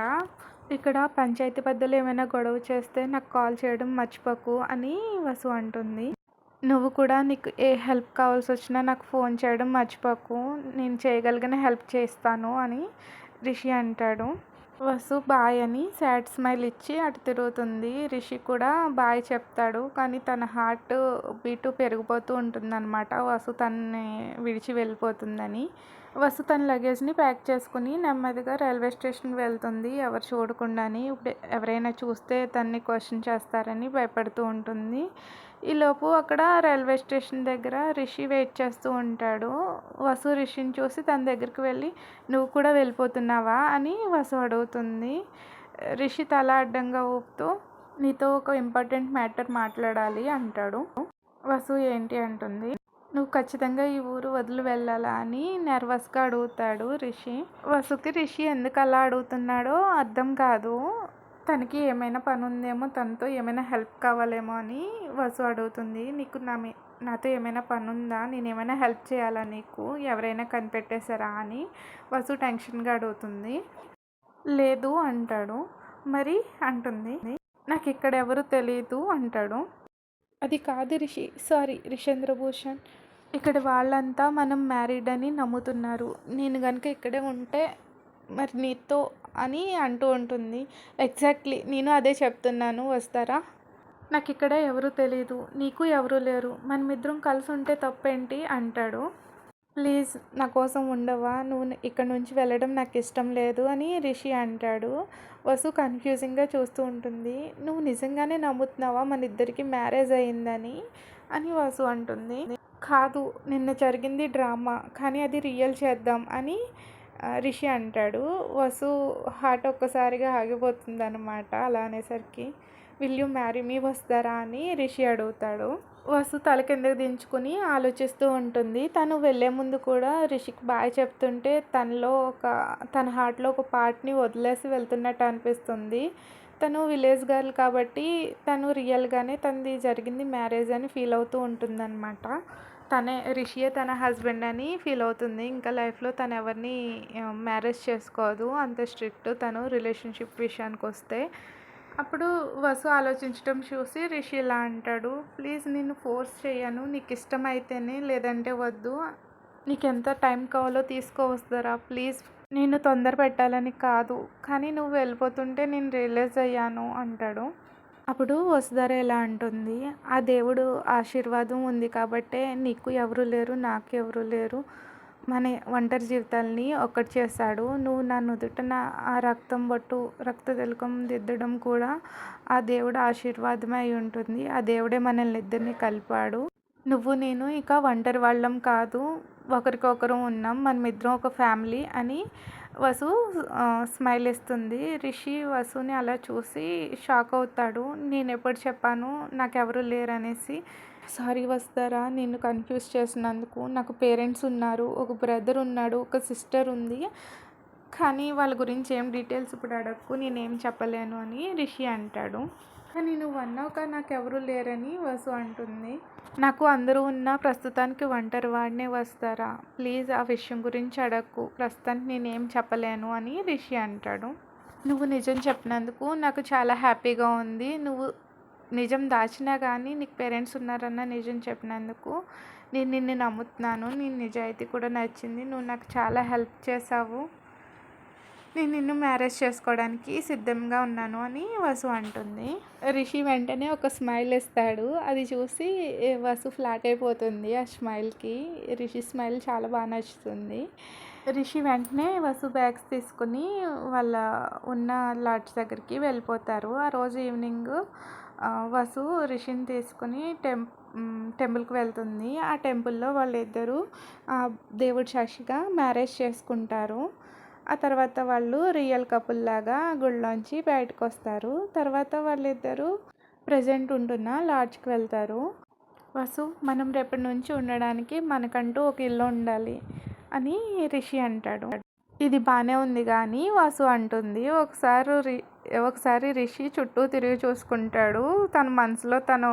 ఇక్కడ పంచాయతీ పెద్దలు ఏమైనా గొడవ చేస్తే నాకు కాల్ చేయడం మర్చిపోకు అని వసు అంటుంది. నువ్వు కూడా నీకు ఏ హెల్ప్ కావాల్సొచ్చినా నాకు ఫోన్ చేయడం మర్చిపోకు. నేను చేయగలిగిన హెల్ప్ చేస్తాను అని రిషి అంటాడు. వసు బాయ్ అని సాడ్ స్మైల్ ఇచ్చి అటు తిరుగుతుంది. రిషి కూడా బాయ్ చెప్తాడు. కానీ తన హార్ట్ బీటు పెరిగిపోతూ ఉంటుందన్నమాట వసు తనని విడిచి వెళ్ళిపోతుందని. వసు తన లగేజ్‌ని ప్యాక్ చేసుకుని నెమ్మదిగా రైల్వే స్టేషన్‌కి వెళ్తుంది. ఎవరు చూడకుండాని. ఇప్పుడు ఎవరైనా చూస్తే తనని క్వెషన్ చేస్తారని భయపడుతూ ఉంటుంది. ఈలోపు అక్కడ రైల్వే స్టేషన్ దగ్గర రిషి వెయిట్ చేస్తూ ఉంటాడు. వసు రిషిని చూసి తన దగ్గరికి వెళ్ళి నువ్వు కూడా వెళ్ళిపోతున్నావా అని వసు అడుగుతుంది. రిషి తల అడ్డంగా ఊపుతూ నీతో ఒక ఇంపార్టెంట్ మ్యాటర్ మాట్లాడాలి అంటాడు. వసు ఏంటి అంటుంది. నువ్వు ఖచ్చితంగా ఈ ఊరు వదిలి వెళ్ళాలా అని నర్వస్‌గా అడుగుతాడు రిషి. వసుకి రిషి ఎందుకు అలా అడుగుతున్నాడో అర్థం కాదు. తనకి ఏమైనా పని ఉందేమో, తనతో ఏమైనా హెల్ప్ కావాలేమో అని వసు అడుగుతుంది. నీకు నాతో ఏమైనా పని ఉందా? నేనేమైనా హెల్ప్ చేయాలా నీకు? ఎవరైనా కనిపెట్టేశారా అని వసు టెన్షన్‌గా అడుగుతుంది. లేదు అంటాడు. మరి అంటుంది. నాకు ఇక్కడ ఎవరు తెలీదు అంటాడు. అది కాదు రిషి, సారీ రిషేంద్ర భూషణ్. ఇక్కడ వాళ్ళంతా మనం మ్యారీడ్ అని నమ్ముతున్నారు. నేను గనుక ఇక్కడే ఉంటే మరి నీతో అని అంటూ ఉంటుంది. ఎగ్జాక్ట్లీ నేను అదే చెప్తున్నాను వస్తారా? నాకు ఇక్కడ ఎవరు తెలీదు, నీకు ఎవరు లేరు. మనమిద్దరం కలిసి ఉంటే తప్పేంటి అంటాడు. ప్లీజ్ నా కోసం ఉండవా? నువ్వు ఇక్కడ నుంచి వెళ్ళడం నాకు ఇష్టం లేదు అని రిషి అంటాడు. వసు కన్ఫ్యూజింగ్గా చూస్తూ ఉంటుంది. నువ్వు నిజంగానే నమ్ముతున్నావా మన ఇద్దరికి మ్యారేజ్ అయిందని అని వసు అంటుంది. కాదు, నిన్న జరిగింది డ్రామా, కానీ అది రియల్ చేద్దాం అని రిషి అంటాడు. వసు హార్ట్ ఒక్కసారిగా ఆగిపోతుంది అనమాట అలా అనేసరికి. విల్ యూ మ్యారీ మీ వస్తారా అని రిషి అడుగుతాడు. వసు తల కిందకి దించుకుని ఆలోచిస్తూ ఉంటుంది. తను వెళ్ళే ముందు కూడా రిషికి బాయ్ చెప్తుంటే తన హార్ట్లో ఒక పార్ట్ని వదిలేసి వెళ్తున్నట్టు అనిపిస్తుంది. తను విలేజ్ గర్ల్ కాబట్టి తను రియల్గానే తనది జరిగింది మ్యారేజ్ అని ఫీల్ అవుతూ ఉంటుందన్నమాట. రిషియే తన హస్బెండ్ అని ఫీల్ అవుతుంది. ఇంకా లైఫ్లో తను ఎవరిని మ్యారేజ్ చేసుకోదు. అంత స్ట్రిక్ట్ తను రిలేషన్షిప్ విషయానికి వస్తే. అప్పుడు వసు ఆలోచించడం చూసి రిషి ఇలా అంటాడు, ప్లీజ్ నిన్ను ఫోర్స్ చేయను, నీకు ఇష్టమైతేనే లేదంటే వద్దు. నీకెంత టైం కావాలో తీసుకోవస్తారా ప్లీజ్. నేను తొందర పెట్టాలని కాదు, కానీ నువ్వు వెళ్ళిపోతుంటే నేను రియలైజ్ అయ్యాను అంటాడు. అప్పుడు వసుధర ఎలా అంటుంది, ఆ దేవుడు ఆశీర్వాదం ఉంది కాబట్టే నీకు ఎవరు లేరు, నాకు ఎవరు లేరు, మన ఒంటరి జీవితాల్ని ఒక్కటి చేశాడు. నువ్వు నా నుదుటన ఆ రక్తం బొట్టు రక్త తిలకం దిద్దడం కూడా ఆ దేవుడు ఆశీర్వాదమే అయి ఉంటుంది. ఆ దేవుడే మనల్ని ఇద్దరిని కలిపాడు. నువ్వు నేను ఇక ఒంటరి వాళ్ళం కాదు, ఒకరికొకరు ఉన్నాం, మనమిద్దరం ఒక ఫ్యామిలీ అని వసు స్మైల్ ఇస్తుంది. రిషి వసుని అలా చూసి షాక్ అవుతాడు. నేను ఎప్పుడు చెప్పాను నాకెవరు లేరనేసి. సారీ వస్తారా, నిన్ను కన్ఫ్యూజ్ చేసినందుకు. నాకు పేరెంట్స్ ఉన్నారు, ఒక బ్రదర్ ఉన్నాడు, ఒక సిస్టర్ ఉంది, కానీ వాళ్ళ గురించి ఏం డీటెయిల్స్ ఇప్పుడు అడగకు, నేనేం చెప్పలేను అని రిషి అంటాడు. కానీ నువ్వు అన్నావుగా నాకెవరు లేరని వసు అంటుంది. నాకు అందరూ ఉన్నా ప్రస్తుతానికి ఒంటరి వాడినే వస్తారా, ప్లీజ్ ఆ విషయం గురించి అడగకు, ప్రస్తుతానికి నేనేం చెప్పలేను అని రిషి అంటాడు. నువ్వు నిజం చెప్పినందుకు నాకు చాలా హ్యాపీగా ఉంది. నువ్వు నిజం దాచినా కానీ నీకు పేరెంట్స్ ఉన్నారన్న నిజం చెప్పినందుకు నేను నిన్ను నమ్ముతున్నాను. నీ నిజాయితీ కూడా నచ్చింది. నువ్వు నాకు చాలా హెల్ప్ చేసావు. నేను నిన్ను మ్యారేజ్ చేసుకోవడానికి సిద్ధంగా ఉన్నాను అని వసు అంటుంది. రిషి వెంటనే ఒక స్మైల్ ఇస్తాడు. అది చూసి వసు ఫ్లాట్ అయిపోతుంది ఆ స్మైల్కి. రిషి స్మైల్ చాలా బాగా నచ్చుతుంది. రిషి వెంటనే వసు బ్యాగ్స్ తీసుకుని వాళ్ళ ఉన్న లాడ్జ్ దగ్గరికి వెళ్ళిపోతారు. ఆ రోజు ఈవినింగ్ వసు రిషిని తీసుకుని టెంపుల్కి వెళ్తుంది. ఆ టెంపుల్లో వాళ్ళిద్దరూ దేవుడి సాక్షిగా మ్యారేజ్ చేసుకుంటారు. ఆ తర్వాత వాళ్ళు రియల్ కపుల్ లాగా గుడిలోంచి బయటకు వస్తారు. తర్వాత వాళ్ళిద్దరూ ప్రజెంట్ ఉంటున్న లాడ్జ్కి వెళ్తారు. వసు, మనం రేపటి నుంచి ఉండడానికి మనకంటూ ఒక ఇల్లు ఉండాలి అని రిషి అంటాడు. ఇది బాగానే ఉంది కానీ వసు అంటుంది. ఒకసారి రిషి చుట్టూ తిరిగి చూసుకుంటాడు. తన మనసులో తను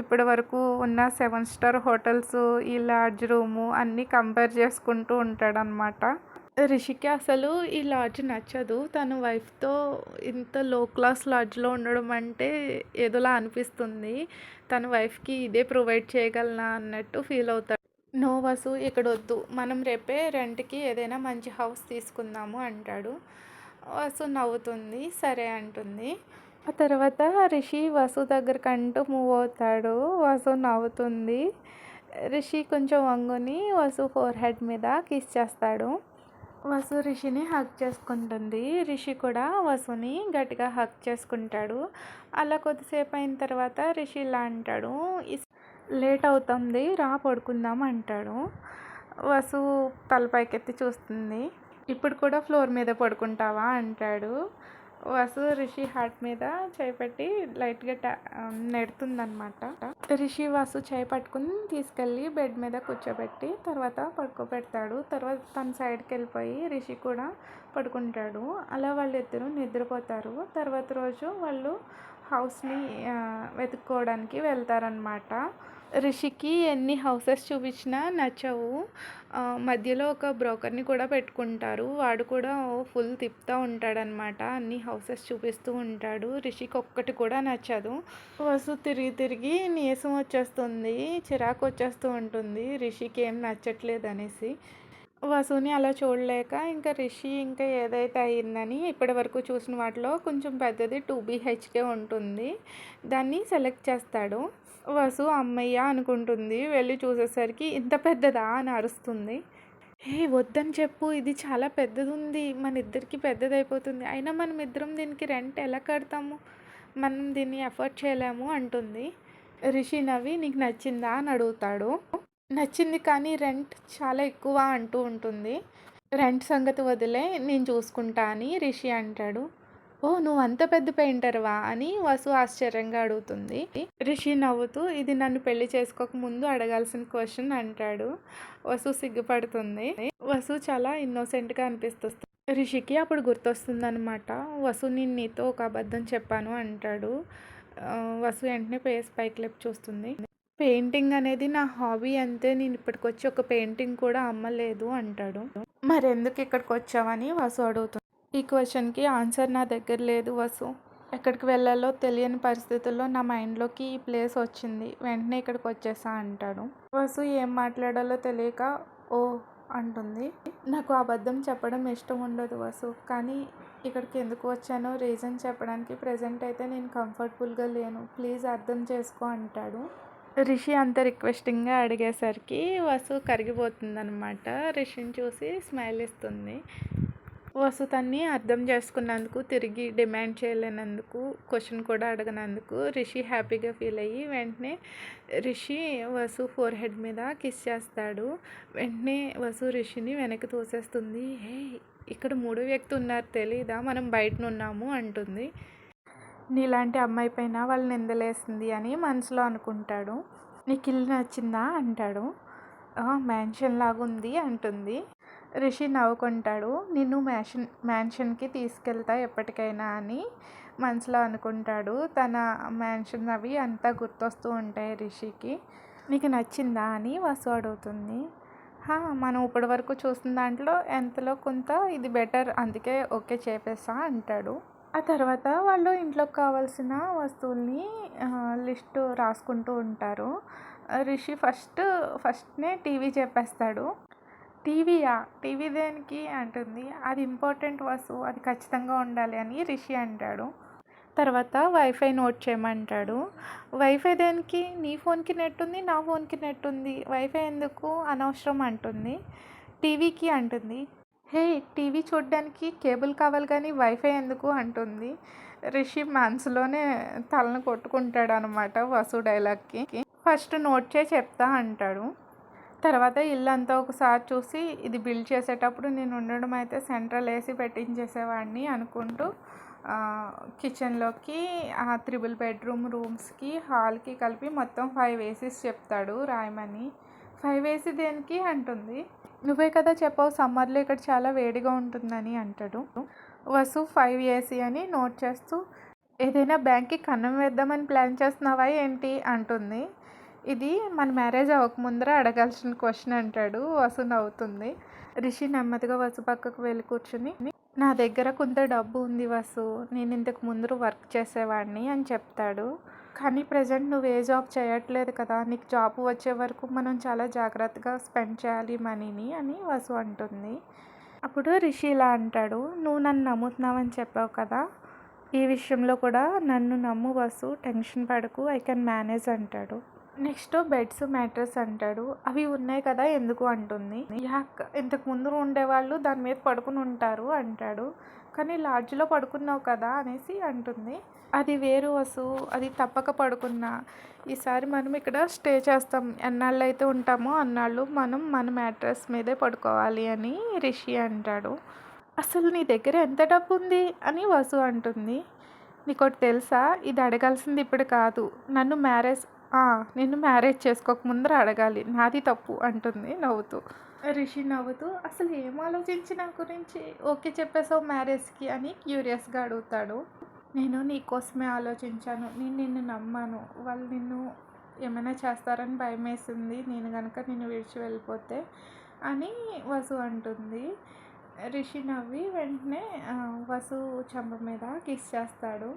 ఇప్పటి వరకు ఉన్న 7 స్టార్ హోటల్స్, ఈ లాడ్జ్ రూము అన్నీ కంపేర్ చేసుకుంటూ ఉంటాడనమాట. రిషికి అసలు ఈ లాడ్జ్ నచ్చదు. తన వైఫ్తో ఇంత లో క్లాస్ లాడ్జ్లో ఉండడం అంటే ఏదోలా అనిపిస్తుంది. తన వైఫ్కి ఇదే ప్రొవైడ్ చేయగలనా అన్నట్టు ఫీల్ అవుతాడు. నో వసు, ఇక్కడ వద్దు, మనం రేపే రెంట్కి ఏదైనా మంచి హౌస్ తీసుకుందాము అంటాడు. వసు నవ్వుతుంది, సరే అంటుంది. ఆ తర్వాత రిషి వసు దగ్గరకంటూ మూవ్ అవుతాడు. వసు నవ్వుతుంది. రిషి కొంచెం వంగుని వసు ఫోర్ హెడ్ మీద కిస్ చేస్తాడు. వసు రిషిని హగ్ చేసుకుంటుంది. రిషి కూడా వసుని గట్టిగా హగ్ చేసుకుంటాడు. అలా కొద్దిసేపు అయిన తర్వాత రిషి ఇలా అంటాడు, లేట్ అవుతుంది, రా పడుకుందాం అంటాడు. వసు తలపైకెత్తి చూస్తుంది. ఇప్పుడు కూడా ఫ్లోర్ మీద పడుకుంటావా అంటాడు. వసు రిషి హార్ట్ మీద చేయి పెట్టి లైట్గా నెడుతుందనమాట. రిషి వసు చేయి పట్టుకుని తీసుకెళ్ళి బెడ్ మీద కూర్చోబెట్టి తర్వాత పడుకోబెడతాడు. తర్వాత తన సైడ్కి వెళ్ళిపోయి రిషి కూడా పడుకుంటాడు. అలా వాళ్ళిద్దరూ నిద్రపోతారు. తర్వాత రోజు వాళ్ళు హౌస్ని వెతుక్కోవడానికి వెళ్తారనమాట. రిషికి ఎన్ని హౌసెస్ చూపించినా నచ్చవు. మధ్యలో ఒక బ్రోకర్ని కూడా పెట్టుకుంటారు. వాడు కూడా ఫుల్ తిప్పుతూ ఉంటాడనమాట. అన్ని హౌసెస్ చూపిస్తూ ఉంటాడు. రిషికి ఒక్కటి కూడా నచ్చదు. వసు తిరిగి తిరిగి నీరసం వచ్చేస్తుంది, చిరాకు వచ్చేస్తూ ఉంటుంది రిషికి ఏం నచ్చట్లేదు అనేసి. వసుని అలా చూడలేక ఇంకా రిషి ఇంకా ఏదైతే అయిందని ఇప్పటి వరకు చూసిన వాటిలో కొంచెం పెద్దది 2 BHK ఉంటుంది, దాన్ని సెలెక్ట్ చేస్తాడు. వసు అమ్మయ్య అనుకుంటుంది. వెళ్ళి చూసేసరికి ఇంత పెద్దదా అని అరుస్తుంది. వద్దని చెప్పు, ఇది చాలా పెద్దది ఉంది, మన ఇద్దరికి పెద్దదైపోతుంది, అయినా మనం ఇద్దరం దీనికి రెంట్ ఎలా కడతాము, మనం దీన్ని ఎఫర్ట్ చేయలేము అంటుంది. రిషి నవ్వి నీకు నచ్చిందా అని అడుగుతాడు. నచ్చింది కానీ రెంట్ చాలా ఎక్కువ అంటూ ఉంటుంది. రెంట్ సంగతి వదిలే, నేను చూసుకుంటా అని రిషి అంటాడు. ఓ, నువ్వు అంత పెద్ద పెయింటర్వా అని వసు ఆశ్చర్యంగా అడుగుతుంది. రిషి నవ్వుతూ ఇది నన్ను పెళ్లి చేసుకోక ముందు అడగాల్సిన క్వశ్చన్ అంటాడు. వసు సిగ్గుపడుతుంది. వసు చాలా ఇన్నోసెంట్గా అనిపిస్తుంది. రిషికి అప్పుడు గుర్తొస్తుందనమాట. వసు నేను నీతో ఒక అబద్ధం చెప్పాను అంటాడు. వసు వెంటనే ఫేస్ పైకి లేపి చూస్తుంది. పెయింటింగ్ అనేది నా హాబీ అంతే, నేను ఇప్పటికొచ్చి ఒక పెయింటింగ్ కూడా అమ్మలేదు అంటాడు. మరెందుకు ఇక్కడికి వచ్చావని వసు అడుగుతుంది. ఈ క్వశ్చన్కి ఆన్సర్ నా దగ్గర లేదు వసు. ఎక్కడికి వెళ్ళాలో తెలియని పరిస్థితుల్లో నా మైండ్లోకి ఈ ప్లేస్ వచ్చింది, వెంటనే ఇక్కడికి వచ్చేసా అంటాడు. వసు ఏం మాట్లాడాలో తెలియక ఓహ్! అంటుంది. నాకు అబద్ధం చెప్పడం ఇష్టం ఉండదు వసు. కానీ ఇక్కడికి ఎందుకు వచ్చానో రీజన్ చెప్పడానికి ప్రెజెంట్ అయితే నేను కంఫర్టబుల్‌గా లేను. ప్లీజ్ అర్థం చేసుకో అంటాడు. రిషి అంత రిక్వెస్టింగ్‌గా అడిగేసరికి వసు కరిగిపోతుందనమాట. రిషిని చూసి స్మైల్ ఇస్తుంది. వసు తన్ని అర్థం చేసుకున్నందుకు, తిరిగి డిమాండ్ చేయలేనందుకు, క్వెషన్ కూడా అడగనందుకు రిషి హ్యాపీగా ఫీల్ అయ్యి వెంటనే రిషి వసు ఫోర్‌హెడ్ మీద కిస్ చేస్తాడు. వెంటనే వసు రిషిని వెనక్కి తోసేస్తుంది. హే! ఇక్కడ మూడో వ్యక్తి ఉన్నారు తెలీదా? మనం బయటనున్నాము అంటుంది. నీలాంటి అమ్మాయి పైన వాళ్ళు నిందలేసింది అని మనసులో అనుకుంటాడు. నీకు ఇల్లు నచ్చిందా అంటాడు. మ్యాన్షన్ లాగుంది అంటుంది. రిషి నవ్వుకుంటాడు. నిన్ను మ్యాన్షన్కి తీసుకెళ్తా ఎప్పటికైనా అని మనసులో అనుకుంటాడు. తన మ్యాన్షన్ అవి అంతా గుర్తొస్తూ ఉంటాయి రిషికి. నీకు నచ్చిందా అని వసు అడుగుతుంది. మనం ఇప్పటి వరకు చూసిన దాంట్లో ఎంతలో కొంత ఇది బెటర్, అందుకే ఓకే చేపేసా అంటాడు. ఆ తర్వాత వాళ్ళు ఇంట్లోకి కావాల్సిన వస్తువుల్ని లిస్టు రాసుకుంటూ ఉంటారు. రిషి ఫస్ట్‌నే టీవీ చెప్పేస్తాడు. టీవీయా? టీవీ దేనికి అంటుంది. అది ఇంపార్టెంట్ వసు, అది ఖచ్చితంగా ఉండాలి అని రిషి అంటాడు. తర్వాత వైఫై నోట్ చేయమంటాడు. వైఫై దేనికి? నీ ఫోన్‌కి నెట్ ఉంది, నా ఫోన్‌కి నెట్ ఉంది. వైఫై ఎందుకు? అనవసరం అంటుంది. టీవీకి అంటుంది. హే! టీవీ చూడ్డానికి కేబుల్ కావాలి కానీ వైఫై ఎందుకు అంటుంది. రిషి మనసులోనే తలను కొట్టుకుంటాడనమాట వసు డైలాగ్‌కి. ఫస్ట్ నోట్ చేసి చెప్తా అంటాడు. తర్వాత ఇల్లంతా ఒకసారి చూసి ఇది బిల్డ్ చేసేటప్పుడు నేను ఉండడం అయితే సెంట్రల్ ఏసీ పెట్టించేసేవాడిని అనుకుంటూ కిచెన్లోకి త్రిబుల్ బెడ్రూమ్ రూమ్స్కి హాల్కి కలిపి మొత్తం 5 ఏసీస్ చెప్తాడు రాయమని. 5 ఏసీ దేనికి అంటుంది. నువ్వే కదా చెప్పావు సమ్మర్లో ఇక్కడ చాలా వేడిగా ఉంటుందని అంటాడు. వసు 5 ఏసీ అని నోట్ చేస్తూ ఏదైనా బ్యాంక్కి కన్నం వేద్దామని ప్లాన్ చేస్తున్నావా ఏంటి అంటుంది. ఇది మన మ్యారేజ్ అవ్వకముందర అడగాల్సిన క్వశ్చన్ అంటాడు. వసు నవ్వుతుంది. రిషి నెమ్మదిగా వసు పక్కకు వెళ్ళి కూర్చుని నా దగ్గర కొంత డబ్బు ఉంది వసు, నేను ఇంతకు ముందు వర్క్ చేసేవాడిని అని చెప్తాడు. కానీ ప్రజెంట్ నువ్వు ఏ జాబ్ చేయట్లేదు కదా, నీకు జాబ్ వచ్చే వరకు మనం చాలా జాగ్రత్తగా స్పెండ్ చేయాలి మనీని అని వసు అంటుంది. అప్పుడు రిషి ఇలా అంటాడు. నువ్వు నన్ను నమ్ముతున్నావని చెప్పావు కదా, ఈ విషయంలో కూడా నన్ను నమ్ము వసు, టెన్షన్ పడకు, ఐ కెన్ మేనేజ్ అంటాడు. నెక్స్ట్ బెడ్స్ మ్యాట్రెస్ అంటాడు. అవి ఉన్నాయి కదా ఎందుకు అంటుంది. యాక్ ఇంతకు ముందు ఉండేవాళ్ళు దాని మీద పడుకుని ఉంటారు అంటాడు. కానీ లాడ్జ్లో పడుకున్నావు కదా అనేసి అంటుంది. అది వేరు వసు, అది తప్పక పడుకున్నా. ఈసారి మనం ఇక్కడ స్టే చేస్తాం, ఎన్నాళ్ళు అయితే ఉంటామో అన్నాళ్ళు మనం మన మ్యాట్రెస్ మీదే పడుకోవాలి అని రిషి అంటాడు. అసలు నీ దగ్గర ఎంత డబ్బు ఉంది అని వసు అంటుంది. నీకోటి తెలుసా, ఇది అడగాల్సింది ఇప్పుడు కాదు, నిన్ను మ్యారేజ్ చేసుకోక ముందర అడగాలి, నాది తప్పు అంటుంది నవ్వుతూ. రిషి నవ్వుతూ అసలు ఏం ఆలోచించి నా గురించి ఓకే చెప్పేసావు మ్యారేజ్కి అని క్యూరియస్గా అడుగుతాడు. నేను నీ కోసమే ఆలోచించాను, నేను నిన్ను నమ్మాను, వాళ్ళు నిన్ను ఏమైనా చేస్తారని భయం వేసింది, నేను కనుక నిన్ను విడిచి వెళ్ళిపోతే అని వసు అంటుంది. రిషి నవ్వి వెంటనే వసు చెంప మీద కిస్ చేస్తాడు.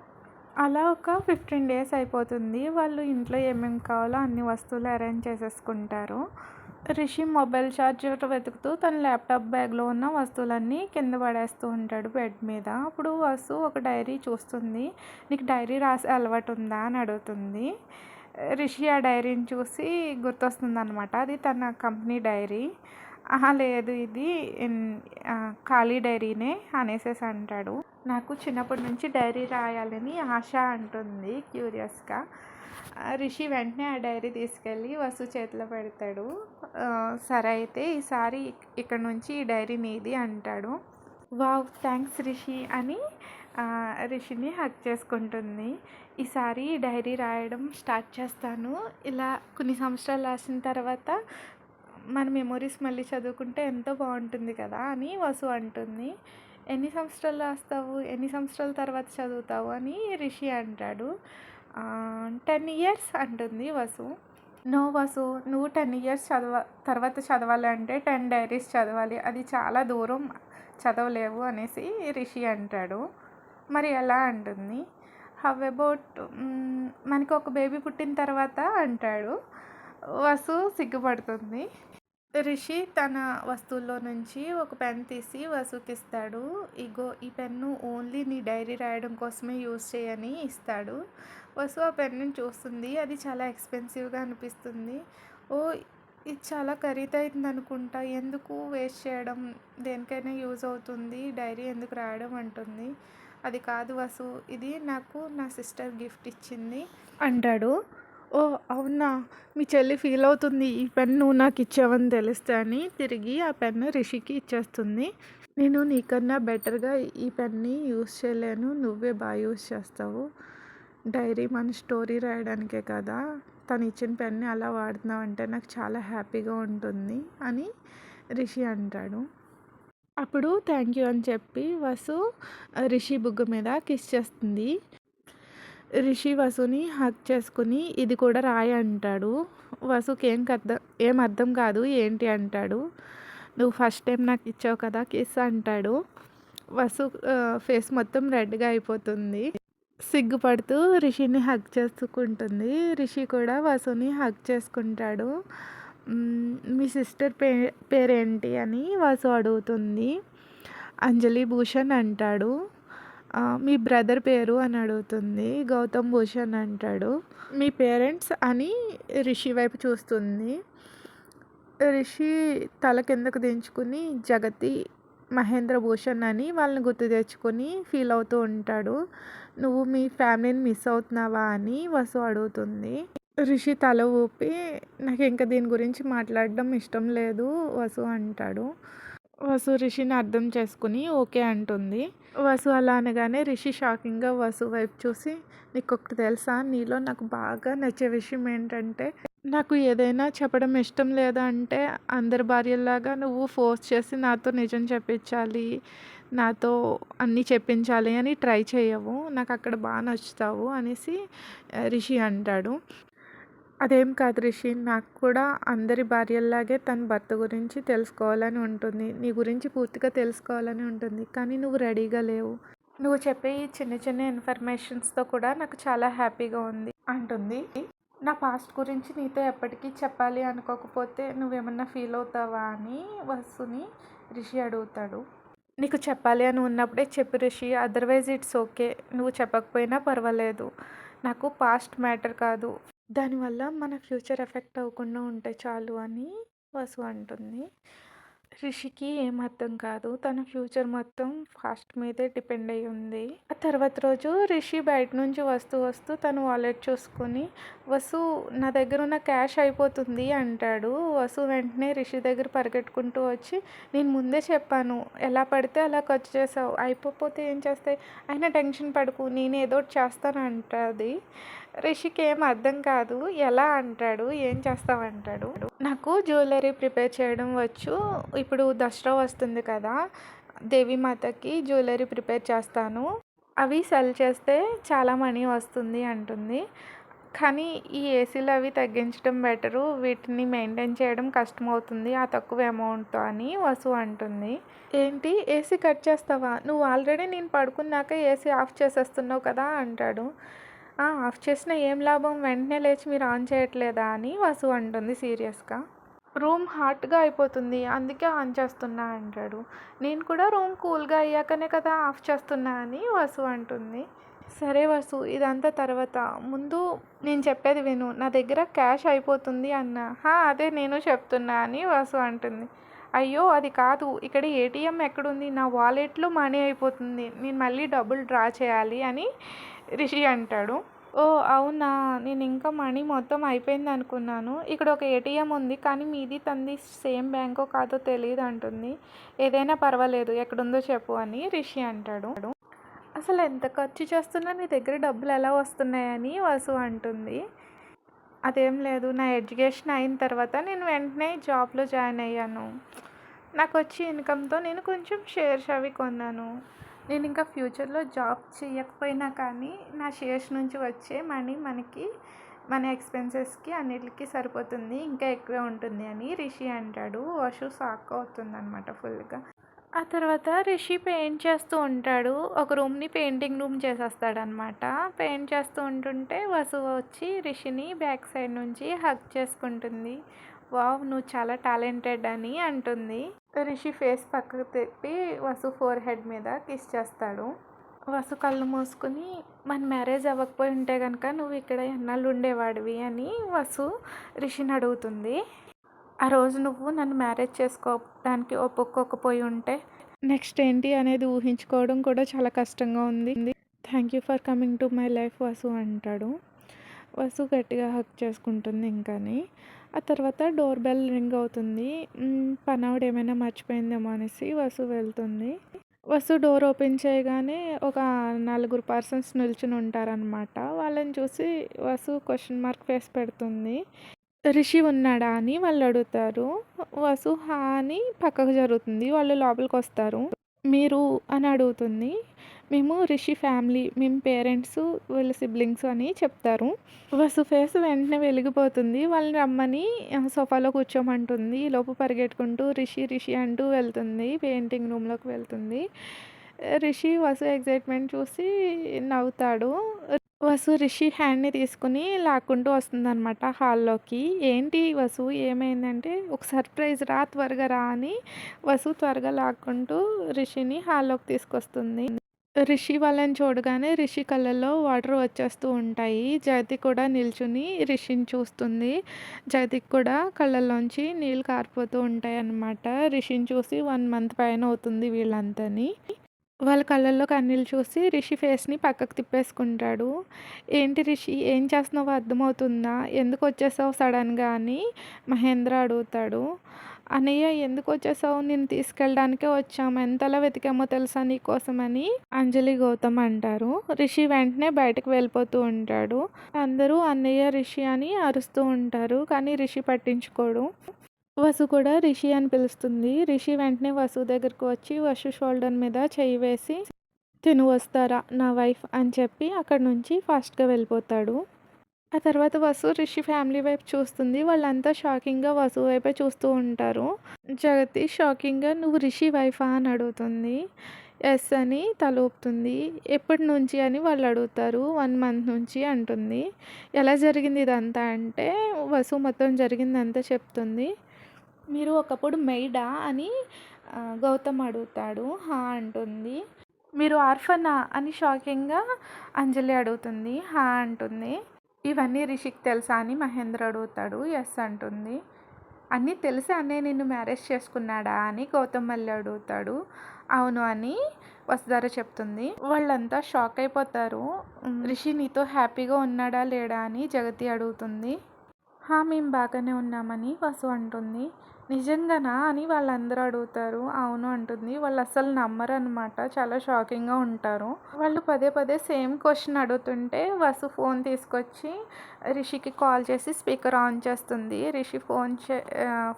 అలా ఒక 15 డేస్ అయిపోతుంది. వాళ్ళు ఇంట్లో ఏమేమి కావాలో అన్ని వస్తువులు అరేంజ్ చేసేసుకుంటారు. రిషి మొబైల్ ఛార్జర్ వెతుకుతూ తన ల్యాప్టాప్ బ్యాగ్లో ఉన్న వస్తువులన్నీ కింద పడేస్తూ ఉంటాడు బెడ్ మీద. అప్పుడు వసు ఒక డైరీ చూస్తుంది. నీకు డైరీ రాసే అలవాటు ఉందా అని అడుగుతుంది. రిషి ఆ డైరీని చూసి గుర్తొస్తుంది అనమాట, అది తన కంపెనీ డైరీ. లేదు ఇది ఖాళీ డైరీనే అనేసేసి అంటాడు. నాకు చిన్నప్పటి నుంచి డైరీ రాయాలని ఆశ అంటుంది క్యూరియస్గా. రిషి వెంటనే ఆ డైరీ తీసుకెళ్ళి వసు చేతిలో పెడతాడు. సరే అయితే ఈసారి ఇక్కడ నుంచి ఈ డైరీ నీది అంటాడు. వావ్ థ్యాంక్స్ రిషి అని రిషిని హగ్ చేసుకుంటుంది. ఈసారి డైరీ రాయడం స్టార్ట్ చేస్తాను, ఇలా కొన్ని సంవత్సరాలు రాసిన తర్వాత మన మెమొరీస్ మళ్ళీ చదువుకుంటే ఎంతో బాగుంటుంది కదా అని వసు అంటుంది. ఎన్ని సంవత్సరాలు రాస్తావు, ఎన్ని సంవత్సరాల తర్వాత చదువుతావు అని రిషి అంటాడు. 10 ఇయర్స్ అంటుంది వసు. నో వసు, నువ్వు 10 ఇయర్స్ తర్వాత చదవాలి అంటే 10 డైరీస్ చదవాలి, అది చాలా దూరం, చదవలేవు అనేసి రిషి అంటాడు. మరి ఎలా అంటుంది. హౌ అబౌట్ మనకి ఒక బేబీ పుట్టిన తర్వాత అంటాడు. వసు సిగ్గుపడుతుంది. రిషి తన వస్తువుల్లో నుంచి ఒక పెన్ తీసి వసుకిస్తాడు. ఇగో ఈ పెన్ను ఓన్లీ నీ డైరీ రాయడం కోసమే యూజ్ చేయని ఇస్తాడు. వసు ఆ పెన్నుని చూస్తుంది. అది చాలా ఎక్స్‌పెన్సివ్‌గా అనిపిస్తుంది. ఓహ్! ఇది చాలా ఖరీదైందనుకుంటా. ఎందుకు వేస్ట్ చేయడం? దేనికైనా యూజ్ అవుతుంది. డైరీ ఎందుకు రాయడం అంటుంది. అది కాదు వసు, ఇది నాకు నా సిస్టర్ గిఫ్ట్ ఇచ్చింది అంటాడు. ఓహ్! అవునా! మీ చెల్లి ఫీల్ అవుతుంది. ఈ పెన్ నువ్వు నాకిచ్చావని తెలిస్తే అని తిరిగి ఆ పెన్ను రిషికి ఇచ్చేస్తుంది. నేను నీకన్నా బెటర్‌గా ఈ పెన్‌ని యూజ్ చేయలేను. నువ్వే యూజ్ చేస్తావు. డైరీ మన స్టోరీ రాయడానికే కదా! తనిచ్చిన పెన్‌ని అలా వాడుతున్నావంటే నాకు చాలా హ్యాపీగా ఉంటుంది అని రిషి అంటాడు. అప్పుడు థ్యాంక్ యూ అని చెప్పి వసు రిషి బుగ్గ మీద కిస్ చేస్తుంది. రిషి వసుని హగ్ చేసుకుని ఇది కూడా రాయి అంటాడు. వసుకి ఏం అర్థం కాదు. ఏంటి అంటాడు. నువ్వు ఫస్ట్ టైం నాకు ఇచ్చావు కదా కిస్ అంటాడు. వసు ఫేస్ మొత్తం రెడ్గా అయిపోతుంది. సిగ్గుపడుతూ రిషిని హగ్ చేసుకుంటుంది. రిషి కూడా వసుని హగ్ చేసుకుంటాడు. మీ సిస్టర్ పేరేంటి అని వసు అడుగుతుంది. అంజలి భూషణ్ అంటాడు. మీ బ్రదర్ పేరు అని అడుగుతుంది. గౌతమ్ భూషణ్ అంటాడు. మీ పేరెంట్స్ అని రిషి వైపు చూస్తుంది. రిషి తల కిందకు దించుకుని జగతి మహేంద్ర భూషణ్ అని వాళ్ళని గుర్తు తెచ్చుకొని ఫీల్ అవుతూ ఉంటాడు. నువ్వు మీ ఫ్యామిలీని మిస్ అవుతున్నావా అని వసు అడుగుతుంది. రిషి తల ఊపి నాకు ఇంకా దీని గురించి మాట్లాడడం ఇష్టం లేదు వసు అంటాడు. వసు రిషిని అర్థం చేసుకుని ఓకే అంటుంది. వసు అలా అనగానే రిషి షాకింగ్గా వసు వైపు చూసి నీకొకటి తెలుసా, నీలో నాకు బాగా నచ్చే విషయం ఏంటంటే నాకు ఏదైనా చెప్పడం ఇష్టం లేదా అంటే అందరి భార్యల్లాగా నువ్వు ఫోర్స్ చేసి నాతో నిజం చెప్పించాలి, నాతో అన్నీ చెప్పించాలి అని ట్రై చేయవు. నాకు అక్కడ బాగా నచ్చుతావు అనేసి రిషి అంటాడు. అదేం కాదు రిషి, నాకు కూడా అందరి భార్యల్లాగే తన భర్త గురించి తెలుసుకోవాలని ఉంటుంది. నీ గురించి పూర్తిగా తెలుసుకోవాలని ఉంటుంది. కానీ నువ్వు రెడీగా లేవు. నువ్వు చెప్పే ఈ చిన్న చిన్న ఇన్ఫర్మేషన్స్తో కూడా నాకు చాలా హ్యాపీగా ఉంది అంటుంది. నా పాస్ట్ గురించి నీతో ఎప్పటికీ చెప్పాలి అనుకోకపోతే నువ్వేమన్నా ఫీల్ అవుతావా అని వసుని రిషి అడుగుతాడు. నీకు చెప్పాలి అని ఉన్నప్పుడే చెప్పు రిషి, అదర్వైజ్ ఇట్స్ ఓకే. నువ్వు చెప్పకపోయినా పర్వాలేదు. నాకు పాస్ట్ మ్యాటర్ కాదు, దానివల్ల మన ఫ్యూచర్ ఎఫెక్ట్ అవ్వకుండా ఉంటే చాలు అని వసు అంటుంది. రిషికి ఏం అర్థం కాదు. తన ఫ్యూచర్ మొత్తం ఫాస్ట్ మీదే డిపెండ్ అయ్యి ఉంది. ఆ తర్వాత రోజు రిషి బయట నుంచి వస్తూ తన వాలెట్ చూసుకొని వసు నా దగ్గర ఉన్న క్యాష్ అయిపోతుంది అంటాడు. వసు వెంటనే రిషి దగ్గర పరిగెట్టుకుంటూ వచ్చి నేను ముందే చెప్పాను, ఎలా పడితే అలా ఖర్చు చేసావు, అయిపోతే ఏం చేస్తాయి, అయినా టెన్షన్ పడకు, నేను ఏదో ఒకటి చేస్తాను అంటుంది. రిషికి ఏం అర్థం కాదు. ఎలా అంటాడు, ఏం చేస్తావంటాడు. నాకు జ్యువెలరీ ప్రిపేర్ చేయడం వచ్చు. ఇప్పుడు దసరా వస్తుంది కదా, దేవీమాతకి జ్యువెలరీ ప్రిపేర్ చేస్తాను. అవి సెల్ చేస్తే చాలా మనీ వస్తుంది అంటుంది. కానీ ఈ ఏసీలు అవి తగ్గించడం బెటరు, వీటిని మెయింటైన్ చేయడం కష్టమవుతుంది ఆ తక్కువ అమౌంట్తో అని వసు అంటుంది. ఏంటి ఏసీ కట్ చేస్తావా? నువ్వు ఆల్రెడీ నేను పడుకున్నాక ఏసీ ఆఫ్ చేసేస్తున్నావు కదా అంటాడు. ఆఫ్ చేసిన ఏం లాభం, వెంటనే లేచి మీరు ఆన్ చేయట్లేదా అని వసు అంటుంది సీరియస్గా. రూమ్ హాట్గా అయిపోతుంది, అందుకే ఆన్ చేస్తున్నా అంటాడు. నేను కూడా రూమ్ కూల్గా అయ్యాకనే కదా ఆఫ్ చేస్తున్నా అని వసు అంటుంది. సరే వసు, ఇదంతా తర్వాత, ముందు నేను చెప్పేది విను. నా దగ్గర క్యాష్ అయిపోతుంది అన్నా. అదే నేను చెప్తున్నా అని వసు అంటుంది. అయ్యో అది కాదు, ఇక్కడ ఏటీఎం ఎక్కడుంది, నా వాలెట్లో మనీ అయిపోతుంది, నేను మళ్ళీ డబ్బులు డ్రా చేయాలి అని రిషి అంటాడు. ఓ అవునా, నేను ఇంకా మనీ మొత్తం అయిపోయింది అనుకున్నాను. ఇక్కడ ఒక ఏటీఎం ఉంది, కానీ మీది తంది సేమ్ బ్యాంకో కాదో తెలియదు అంటుంది. ఏదైనా పర్వాలేదు, ఎక్కడుందో చెప్పు అని రిషి అంటాడు. అసలు ఎంత ఖర్చు చేస్తున్నా నీ దగ్గర డబ్బులు ఎలా వస్తున్నాయని వసు అంటుంది. అదేం లేదు, నా ఎడ్యుకేషన్ అయిన తర్వాత నేను వెంటనే జాబ్లో జాయిన్ అయ్యాను. నాకు వచ్చే ఇన్కమ్తో నేను కొంచెం షేర్స్ అవి కొన్నాను. నేను ఇంకా ఫ్యూచర్లో జాబ్ చేయకపోయినా కానీ నా షేర్స్ నుంచి వచ్చే మనీ మన ఎక్స్పెన్సెస్కి అన్నిటికీ సరిపోతుంది, ఇంకా ఎక్కువే ఉంటుంది అని రిషి అంటాడు. వసు షాక్ అవుతుంది అనమాట ఫుల్గా. ఆ తర్వాత రిషి పెయింట్ చేస్తూ ఉంటాడు. ఒక రూమ్ని పెయింటింగ్ రూమ్ చేసేస్తాడనమాట. పెయింట్ చేస్తూ ఉంటుంటే వసు వచ్చి రిషిని బ్యాక్ సైడ్ నుంచి హగ్ చేసుకుంటుంది. వావ్! నువ్వు చాలా టాలెంటెడ్ అని అంటుంది. రిషి ఫేస్ పక్కకు తిప్పి వసు ఫోర్ హెడ్ మీద కిస్ చేస్తాడు. వసు కళ్ళు మూసుకుని మన మ్యారేజ్ అవ్వకపోయి ఉంటే గనక నువ్వు ఇక్కడ ఎన్నాళ్ళు ఉండేవాడివి అని వసు రిషిని అడుగుతుంది. ఆ రోజు నువ్వు నన్ను మ్యారేజ్ చేసుకోవడానికి ఒప్పుకోకపోయి ఉంటే నెక్స్ట్ ఏంటి అనేది ఊహించుకోవడం కూడా చాలా కష్టంగా ఉంది. Thank you for coming to my life Vasu అంటాడు. వసు గట్టిగా హగ్ చేసుకుంటుంది ఇంకాని. ఆ తర్వాత డోర్ బెల్ రింగ్ అవుతుంది. పనావిడ ఏమైనా మర్చిపోయిందేమో అనేసి వసు వెళ్తుంది. వసు డోర్ ఓపెన్ చేయగానే ఒక నలుగురు పర్సన్స్ నిల్చుని ఉంటారనమాట. వాళ్ళని చూసి వసు క్వశ్చన్ మార్క్ ఫేస్ పెడుతుంది. రిషి ఉన్నాడా అని వాళ్ళు అడుగుతారు. వసు హా అని పక్కకు జరుగుతుంది. వాళ్ళు లోపలికొస్తారు. మీరు అని అడుగుతుంది. మేము రిషి ఫ్యామిలీ, మేము పేరెంట్స్, వీళ్ళ సిబ్లింగ్స్ అని చెప్తారు. వసు ఫేస్ వెంటనే వెలిగిపోతుంది. వాళ్ళని రమ్మని సోఫాలో కూర్చోమంటుంది. ఈలోపు పరిగెట్టుకుంటూ రిషి రిషి అంటూ వెళ్తుంది. పెయింటింగ్ రూమ్లోకి వెళ్తుంది. రిషి వసు ఎగ్జైట్మెంట్ చూసి నవ్వుతాడు. వసు రిషి హ్యాండ్‌ని తీసుకొని లాక్కుంటూ వస్తుందనమాట హాల్లోకి. ఏంటి వసు ఏమైందంటే, ఒక సర్ప్రైజ్ రా త్వరగా రా అని వసు త్వరగా లాక్కుంటూ రిషిని హాల్లోకి తీసుకొస్తుంది. రిషి వాళ్ళని చూడగానే రిషి కళ్ళల్లో వాటర్ వచ్చేస్తూ ఉంటాయి. జగతి కూడా నిల్చుని రిషిని చూస్తుంది. జగతికి కూడా కళ్ళల్లోంచి నీళ్ళు కారిపోతూ ఉంటాయన్నమాట. రిషిని చూసి 1 మంత్ పైన అవుతుంది వీళ్ళంతాని. వాళ్ళ కళ్ళల్లో కన్నీళ్ళు చూసి రిషి ఫేస్‌ని పక్కకు తిప్పేసుకుంటాడు. ఏంటి రిషి ఏం చేస్తున్నావో అర్థమవుతుందా? ఎందుకొచ్చేసావు సడన్‌గా అని మహేంద్ర అడుగుతాడు. అన్నయ్య ఎందుకొచ్చేసావు? నిన్ను తీసుకెళ్ళడానికే వచ్చాము. ఎంతలా వెతికామో తెలుసా నీకోసమని అంజలి, గౌతమ్ అంటారు. రిషి వెంటనే బయటకు వెళ్ళిపోతూ ఉంటాడు. అందరూ అన్నయ్య, రిషి అని అరుస్తూ ఉంటారు. కానీ రిషి పట్టించుకోడు. వసు కూడా రిషి అని పిలుస్తుంది. రిషి వెంటనే వసు దగ్గరకు వచ్చి వసు షోల్డర్ మీద చెయ్యి వేసి తిను వస్తారా నా వైఫ్ అని చెప్పి అక్కడి నుంచి ఫాస్ట్‌గా వెళ్ళిపోతాడు. ఆ తర్వాత వసు రిషి ఫ్యామిలీ వైపు చూస్తుంది. వాళ్ళంతా షాకింగ్‌గా వసు వైపే చూస్తూ ఉంటారు. జగతి షాకింగ్‌గా నువ్వు రిషి వైఫా అని అడుగుతుంది. యెస్ అని తల ఊపుతుంది. ఎప్పటి నుంచి అని వాళ్ళు అడుగుతారు. 1 మంత్ నుంచి అంటుంది. ఎలా జరిగింది ఇదంతా అంటే వసు మొత్తం జరిగిందంతా చెప్తుంది. మీరు ఒకప్పుడు మెయిడా అని గౌతమ్ అడుగుతాడు. హా అంటుంది. మీరు ఆర్ఫనా అని షాకింగ్‌గా అంజలి అడుగుతుంది. హా అంటుంది. ఇవన్నీ రిషికి తెలుసా అని మహేంద్ర అడుగుతాడు. యెస్ అంటుంది. అన్నీ తెలిసి అన్నయ్య నిన్ను మ్యారేజ్ చేసుకున్నాడా అని గౌతమ్ మళ్ళీ అడుగుతాడు. అవును అని వసుధార చెప్తుంది. వాళ్ళంతా షాక్ అయిపోతారు. రిషి నీతో హ్యాపీగా ఉన్నాడా లేడా అని జగతి అడుగుతుంది. హా! మేము బాగానే ఉన్నామని వసు అంటుంది. నిజంగానా అని వాళ్ళందరూ అడుగుతారు. అవును అంటుంది. వాళ్ళు అస్సలు నమ్మరనమాట. చాలా షాకింగ్‌గా ఉంటారు. వాళ్ళు పదే పదే సేమ్ క్వశ్చన్ అడుగుతుంటే వసు ఫోన్ తీసుకొచ్చి రిషికి కాల్ చేసి స్పీకర్ ఆన్ చేస్తుంది. రిషి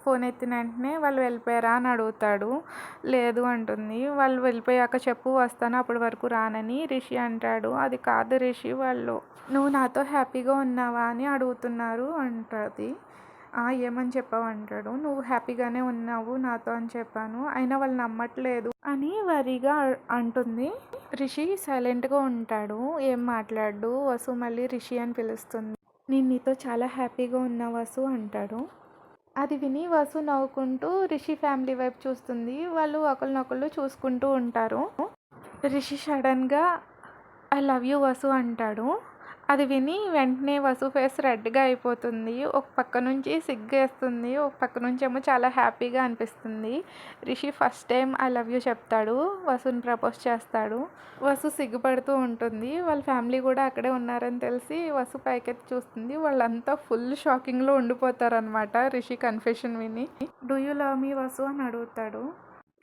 ఫోన్ ఎత్తిన వెంటనే వాళ్ళు వెళ్ళిపోయారా అని అడుగుతాడు. లేదు అంటుంది. వాళ్ళు వెళ్ళిపోయాక చెప్పు వస్తాను అప్పటి వరకు రానని రిషి అంటాడు. అది కాదు రిషి వాళ్ళు నువ్వు నాతో హ్యాపీగా ఉన్నావా అని అడుగుతున్నారు అంటది. ఏమని చెప్పావు అంటాడు. నువ్వు హ్యాపీగానే ఉన్నావు నాతో అని చెప్పాను. అయినా వాళ్ళు నమ్మట్లేదు అని వరిగా అంటుంది. రిషి సైలెంట్గా ఉంటాడు. ఏం మాట్లాడు. వసు మళ్ళీ రిషి అని పిలుస్తుంది. నేను నీతో చాలా హ్యాపీగా ఉన్నా వసు అంటాడు. అది విని వసు నవ్వుకుంటూ రిషి ఫ్యామిలీ వైపు చూస్తుంది. వాళ్ళు ఒకరినొకళ్ళు చూసుకుంటూ ఉంటారు. రిషి సడన్గా ఐ లవ్ యూ వసు అంటాడు. అది విని వెంటనే వసు ఫేస్ రెడ్గా అయిపోతుంది. ఒక పక్క నుంచి సిగ్గేస్తుంది. ఒక పక్క నుంచేమో చాలా హ్యాపీగా అనిపిస్తుంది. Rishi first time I love you చెప్తాడు. వసుని ప్రపోజ్ చేస్తాడు. వసు సిగ్గుపడుతూ ఉంటుంది. వాళ్ళ ఫ్యామిలీ కూడా అక్కడే ఉన్నారని తెలిసి వసు పైకెత్తి చూస్తుంది. వాళ్ళంతా ఫుల్ షాకింగ్లో ఉండిపోతారనమాట రిషి కన్ఫెషన్ విని. డూ యూ లవ్ మీ వసు అని అడుగుతాడు.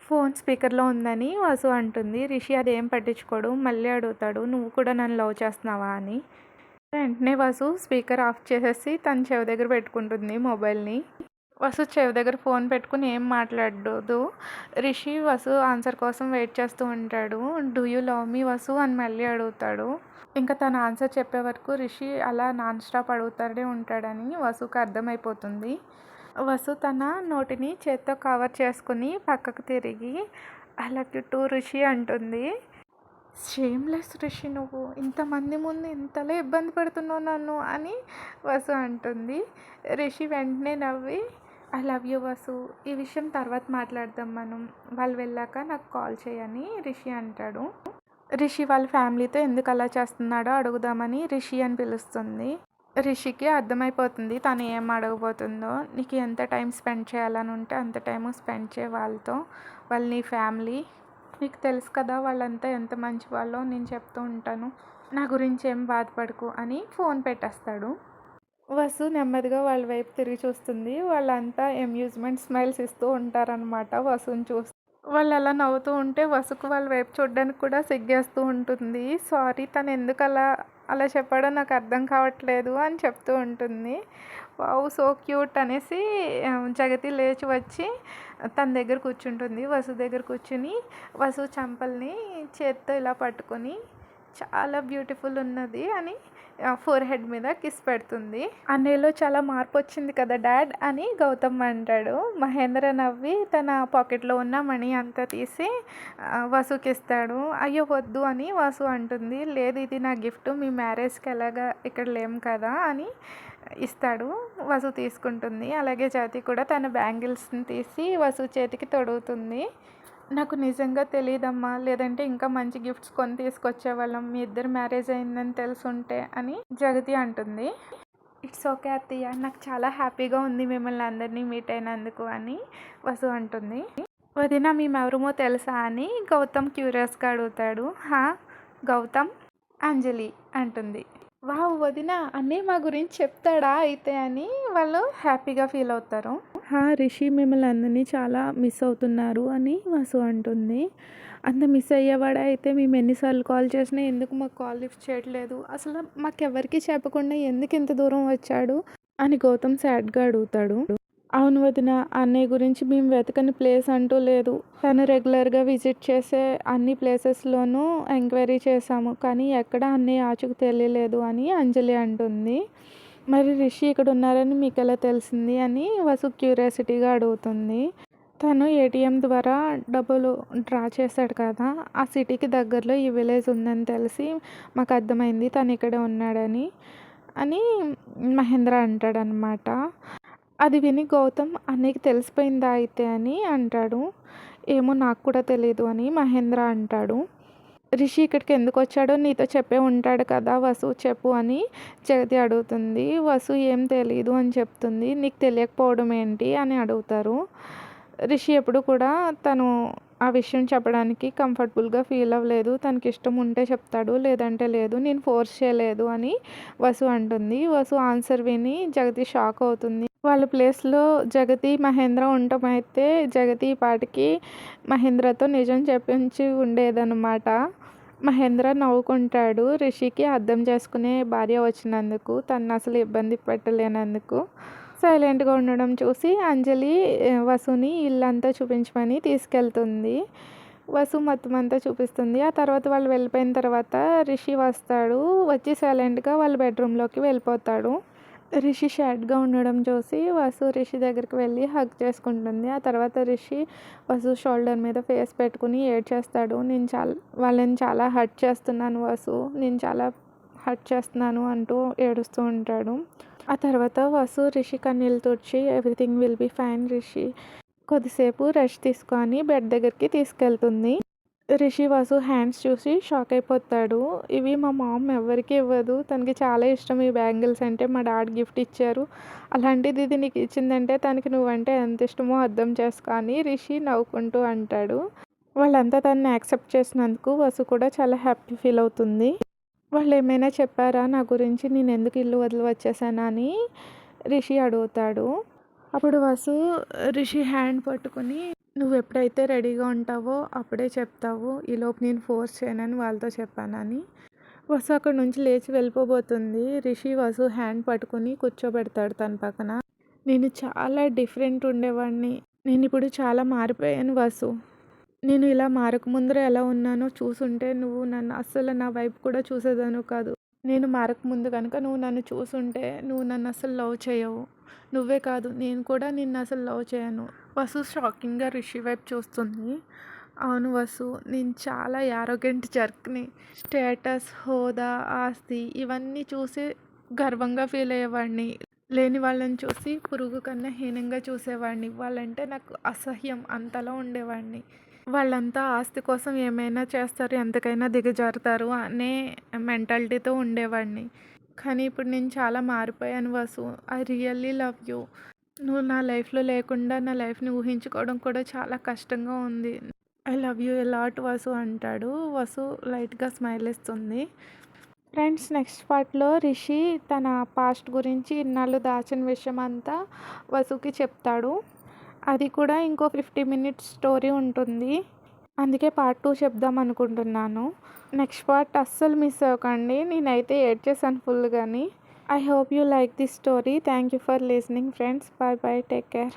ఫోన్ స్పీకర్లో ఉందని వసు అంటుంది. రిషి అదేం పట్టించుకోడు. మళ్ళీ అడుగుతాడు నువ్వు కూడా నన్ను లవ్ చేస్తున్నావా అని. వెంటనే వసు స్పీకర్ ఆఫ్ చేసేసి తన చెవి దగ్గర పెట్టుకుంటుంది మొబైల్ని. వసు చెవి దగ్గర ఫోన్ పెట్టుకుని ఏం మాట్లాడదు. రిషి వసు ఆన్సర్ కోసం వెయిట్ చేస్తూ ఉంటాడు. డూ యూ లవ్ మీ వసు అని మళ్ళీ అడుగుతాడు. ఇంకా తన ఆన్సర్ చెప్పే వరకు రిషి అలా నాన్ స్టాప్ అడుగుతాడే ఉంటాడని వసుకు అర్థమైపోతుంది. వసు తన నోటిని చేత్తో కవర్ చేసుకుని పక్కకు తిరిగి I love you two Rishi అంటుంది. షేమ్లెస్ రిషి నువ్వు ఇంతమంది ముందు ఇంతలా ఇబ్బంది పెడుతున్నావు నన్ను అని వసు అంటుంది. రిషి వెంటనే నవ్వి ఐ లవ్ యూ వసు. ఈ విషయం తర్వాత మాట్లాడదాం మనం. వాళ్ళు వెళ్ళాక నాకు కాల్ చేయని రిషి అంటాడు. రిషి వాళ్ళ ఫ్యామిలీతో ఎందుకు అలా చేస్తున్నాడో అడుగుదామని రిషి అని పిలుస్తుంది. రిషికి అర్థమైపోతుంది తను ఏం అడగబోతుందో. నీకు ఎంత టైం స్పెండ్ చేయాలని ఉంటే అంత టైము స్పెండ్ చేయ వాళ్ళతో. వాళ్ళు నీ ఫ్యామిలీ. నీకు తెలుసు కదా వాళ్ళంతా ఎంత మంచి వాళ్ళో. నేను చెప్తూ ఉంటాను, నా గురించి ఏం బాధపడకు అని ఫోన్ పెట్టేస్తాడు. వసు నెమ్మదిగా వాళ్ళ వైపు తిరిగి చూస్తుంది. వాళ్ళంతా అమ్యూజ్మెంట్ స్మైల్స్ ఇస్తూ ఉంటారనమాట వసుని చూస్తూ. వాళ్ళు అలా నవ్వుతూ ఉంటే వసుకు వాళ్ళ వైపు చూడడానికి కూడా సిగ్గేస్తూ ఉంటుంది. సారీ, తను ఎందుకు అలా అలా చెప్పాడో నాకు అర్థం కావట్లేదు అని చెప్తూ ఉంటుంది. వావ్, సో క్యూట్ అనేసి జగతి లేచి వచ్చి తన దగ్గర కూర్చుంటుంది. వసు దగ్గర కూర్చుని వసు చంపల్ని చేత్తో ఇలా పట్టుకొని చాలా బ్యూటిఫుల్ ఉన్నది అని ఫోర్ హెడ్ మీద కిస్ పెడుతుంది. అన్నయ్యలో చాలా మార్పు వచ్చింది కదా డాడ్ అని గౌతమ్ అంటాడు. మహేంద్ర నవ్వి తన పాకెట్లో ఉన్న మనీ అంతా తీసి వసుకి ఇస్తాడు. అయ్యో వద్దు అని వసు అంటుంది. లేదు, ఇది నా గిఫ్ట్, మీ మ్యారేజ్కి ఎలాగా ఇక్కడ లేం కదా అని ఇస్తాడు. వసు తీసుకుంటుంది. అలాగే జాతి కూడా తన బ్యాంగిల్స్ని తీసి వసు చేతికి తొడుగుతుంది. నాకు నిజంగా తెలియదమ్మా, లేదంటే ఇంకా మంచి గిఫ్ట్స్ కొని తీసుకొచ్చేవాళ్ళం, మీ ఇద్దరు మ్యారేజ్ అయిందని తెలుసుంటే అని జగతి అంటుంది. ఇట్స్ ఓకే అత్తయ్య, నాకు చాలా హ్యాపీగా ఉంది మిమ్మల్ని అందరినీ మీట్ అయినందుకు అని వసు అంటుంది. వదిన మేమెవరమో తెలుసా అని గౌతమ్ క్యూరియస్గా అడుగుతాడు. హా, గౌతమ్, అంజలి అంటుంది. వావ్ వదిన, అన్నయ్య మా గురించి చెప్తాడా అయితే అని వాళ్ళు హ్యాపీగా ఫీల్ అవుతారు. రిషి మిమ్మల్ని అందరినీ చాలా మిస్ అవుతున్నారు అని వసు అంటుంది. అంత మిస్ అయ్యేవాడా అయితే మేము ఎన్నిసార్లు కాల్ చేసినా ఎందుకు మాకు కాల్ లిఫ్ట్ చేయట్లేదు, అసలు మాకెవరికి చెప్పకుండా ఎందుకు ఇంత దూరం వచ్చాడు అని గౌతమ్ సాడ్గా అడుగుతాడు. అవును వదిన, అన్నయ్య గురించి మేము వెతకని ప్లేస్ అంటూ లేదు. తను రెగ్యులర్గా విజిట్ చేసే అన్ని ప్లేసెస్లోనూ ఎంక్వైరీ చేశాము, కానీ ఎక్కడ అన్నయ్య ఆచూకు తెలియలేదు అని అంజలి అంటుంది. మరి రిషి ఇక్కడ ఉన్నారని మీకు ఎలా తెలిసింది అని వసు క్యూరియాసిటీగా అడుగుతుంది. తను ఏటీఎం ద్వారా డబ్బులు డ్రా చేశాడు కదా, ఆ సిటీకి దగ్గరలో ఈ విలేజ్ ఉందని తెలిసి మాకు అర్థమైంది తను ఇక్కడే ఉన్నాడని అని మహేంద్ర అంటాడనమాట. అది విని గౌతమ్ అన్నయ్యకి తెలిసిపోయిందా అయితే అని అంటాడు. ఏమో నాకు కూడా తెలియదు అని మహేంద్ర అంటాడు. రిషి ఇక్కడికి ఎందుకు వచ్చాడో నీతో చెప్పే ఉంటాడు కదా వసు, చెప్పు అని జగతి అడుగుతుంది. వసు ఏం తెలీదు అని చెప్తుంది. నీకు తెలియకపోవడం ఏంటి అని అడుగుతారు. రిషి ఎప్పుడు కూడా తను ఆ విషయం చెప్పడానికి కంఫర్టబుల్గా ఫీల్ అవ్వలేదు. తనకి ఇష్టం ఉంటే చెప్తాడు, లేదంటే లేదు, నేను ఫోర్స్ చేయలేదు అని వసు అంటుంది. వసు ఆన్సర్ విని జగతి షాక్ అవుతుంది. వాళ్ళ ప్లేస్లో జగతి మహేంద్ర ఉండటం అయితే జగతి పాటికి మహేంద్రతో నిజం చెప్పించి ఉండేదన్నమాట. మహేంద్ర నవ్వుకుంటాడు రిషికి అర్థం చేసుకునే భార్య వచ్చినందుకు, తను అసలు ఇబ్బంది పెట్టలేనందుకు. సైలెంట్గా ఉండడం చూసి అంజలి వసుని ఇల్లంతా చూపించమని తీసుకెళ్తుంది. వసు మొత్తం అంతా చూపిస్తుంది. ఆ తర్వాత వాళ్ళు వెళ్ళిపోయిన తర్వాత రిషి వస్తాడు. వచ్చి సైలెంట్గా వాళ్ళ బెడ్రూమ్లోకి వెళ్ళిపోతాడు. రిషి షాడ్గా ఉండడం చూసి వసు రిషి దగ్గరికి వెళ్ళి హగ్ చేసుకుంటుంది. ఆ తర్వాత రిషి వసు షోల్డర్ మీద ఫేస్ పెట్టుకుని ఏడ్చేస్తాడు. వాళ్ళని చాలా హర్ట్ చేస్తున్నాను వసు, నేను చాలా హర్ట్ చేస్తున్నాను అంటూ ఏడుస్తూ ఉంటాడు. ఆ తర్వాత వసు రిషి కన్నీళ్ళు తుడిచి everything will be fine Rishi, కొద్దిసేపు రెస్ట్ తీసుకొని బెడ్ దగ్గరికి తీసుకెళ్తుంది. రిషి వసు హ్యాండ్స్ చూసి షాక్ అయిపోతాడు. ఇవి మా మామ్ ఎవరికి ఇవ్వదు, తనకి చాలా ఇష్టం ఈ బ్యాంగిల్స్ అంటే, మా డాడీ గిఫ్ట్ ఇచ్చారు, అలాంటిది ఇది నీకు ఇచ్చిందంటే తనకి నువ్వంటే ఎంత ఇష్టమో అర్థం చేసుకో అని రిషి నవ్వుకుంటూ అంటాడు. వాళ్ళంతా తనని యాక్సెప్ట్ చేసినందుకు వసు కూడా చాలా హ్యాపీ ఫీల్ అవుతుంది. వాళ్ళు ఏమైనా చెప్పారా నా గురించి, నేను ఎందుకు ఇల్లు వదిలి వచ్చేసానా అని రిషి అడుగుతాడు. అప్పుడు వసు రిషి హ్యాండ్ పట్టుకుని నువ్వు ఎప్పుడైతే రెడీగా ఉంటావో అప్పుడే చెప్తావు, ఈలోపు నేను ఫోర్స్ చేయనని వాళ్ళతో చెప్పానని. వసు అక్కడ నుంచి లేచి వెళ్ళిపోబోతుంది. రిషి వసు హ్యాండ్ పట్టుకుని కూర్చోబెడతాడు తన పక్కన. నేను చాలా డిఫరెంట్ ఉండేవాడిని, నేను ఇప్పుడు చాలా మారిపోయాను వసు, నేను ఇలా మారకముందర ఎలా ఉన్నానో చూసుంటే నువ్వు నన్ను అస్సలు నా వైపు కూడా చూసేదాను కాదు. నేను మారకముందు కనుక నువ్వు నన్ను చూసుంటే నువ్వు నన్ను అసలు లవ్ చేయవు, నువ్వే కాదు నేను కూడా నిన్ను అసలు లవ్ చేయను. వసు షాకింగ్గా రిషి వైపు చూస్తుంది. అవును వసు, నేను చాలా యారోగెంట్ జర్క్ని, స్టేటస్, హోదా, ఆస్తి ఇవన్నీ చూసి గర్వంగా ఫీల్ అయ్యేవాడిని. లేని వాళ్ళని చూసి పురుగు కన్నా హీనంగా చూసేవాడిని. వాళ్ళంటే నాకు అసహ్యం అంతలా ఉండేవాడిని. వాళ్ళంతా ఆస్తి కోసం ఏమైనా చేస్తారు, ఎంతకైనా దిగజారుతారు అనే మెంటాలిటీతో ఉండేవాడిని. కానీ ఇప్పుడు నేను చాలా మారిపోయాను Vasu. I really love you. నువ్వు నా లైఫ్‌లో లేకుండా నా లైఫ్‌ని ఊహించుకోవడం కూడా చాలా కష్టంగా ఉంది. I love you a lot Vasu అంటాడు. వసు లైట్‌గా స్మైల్ ఇస్తుంది. ఫ్రెండ్స్, నెక్స్ట్ పార్ట్‌లో రిషి తన పాస్ట్ గురించి ఇన్నాళ్ళు దాచిన విషయం అంతా వసుకి చెప్తాడు. అది కూడా ఇంకో 50 మినిట్స్ స్టోరీ ఉంటుంది. అందుకే పార్ట్ 2 చెప్దాం అనుకుంటున్నాను. నెక్స్ట్ పార్ట్ అస్సలు మిస్ అవ్వకండి. నేనైతే ఏడ్చేసాను ఫుల్‌గాని. I hope you like this story. Thank you for listening friends. Bye bye. Take care.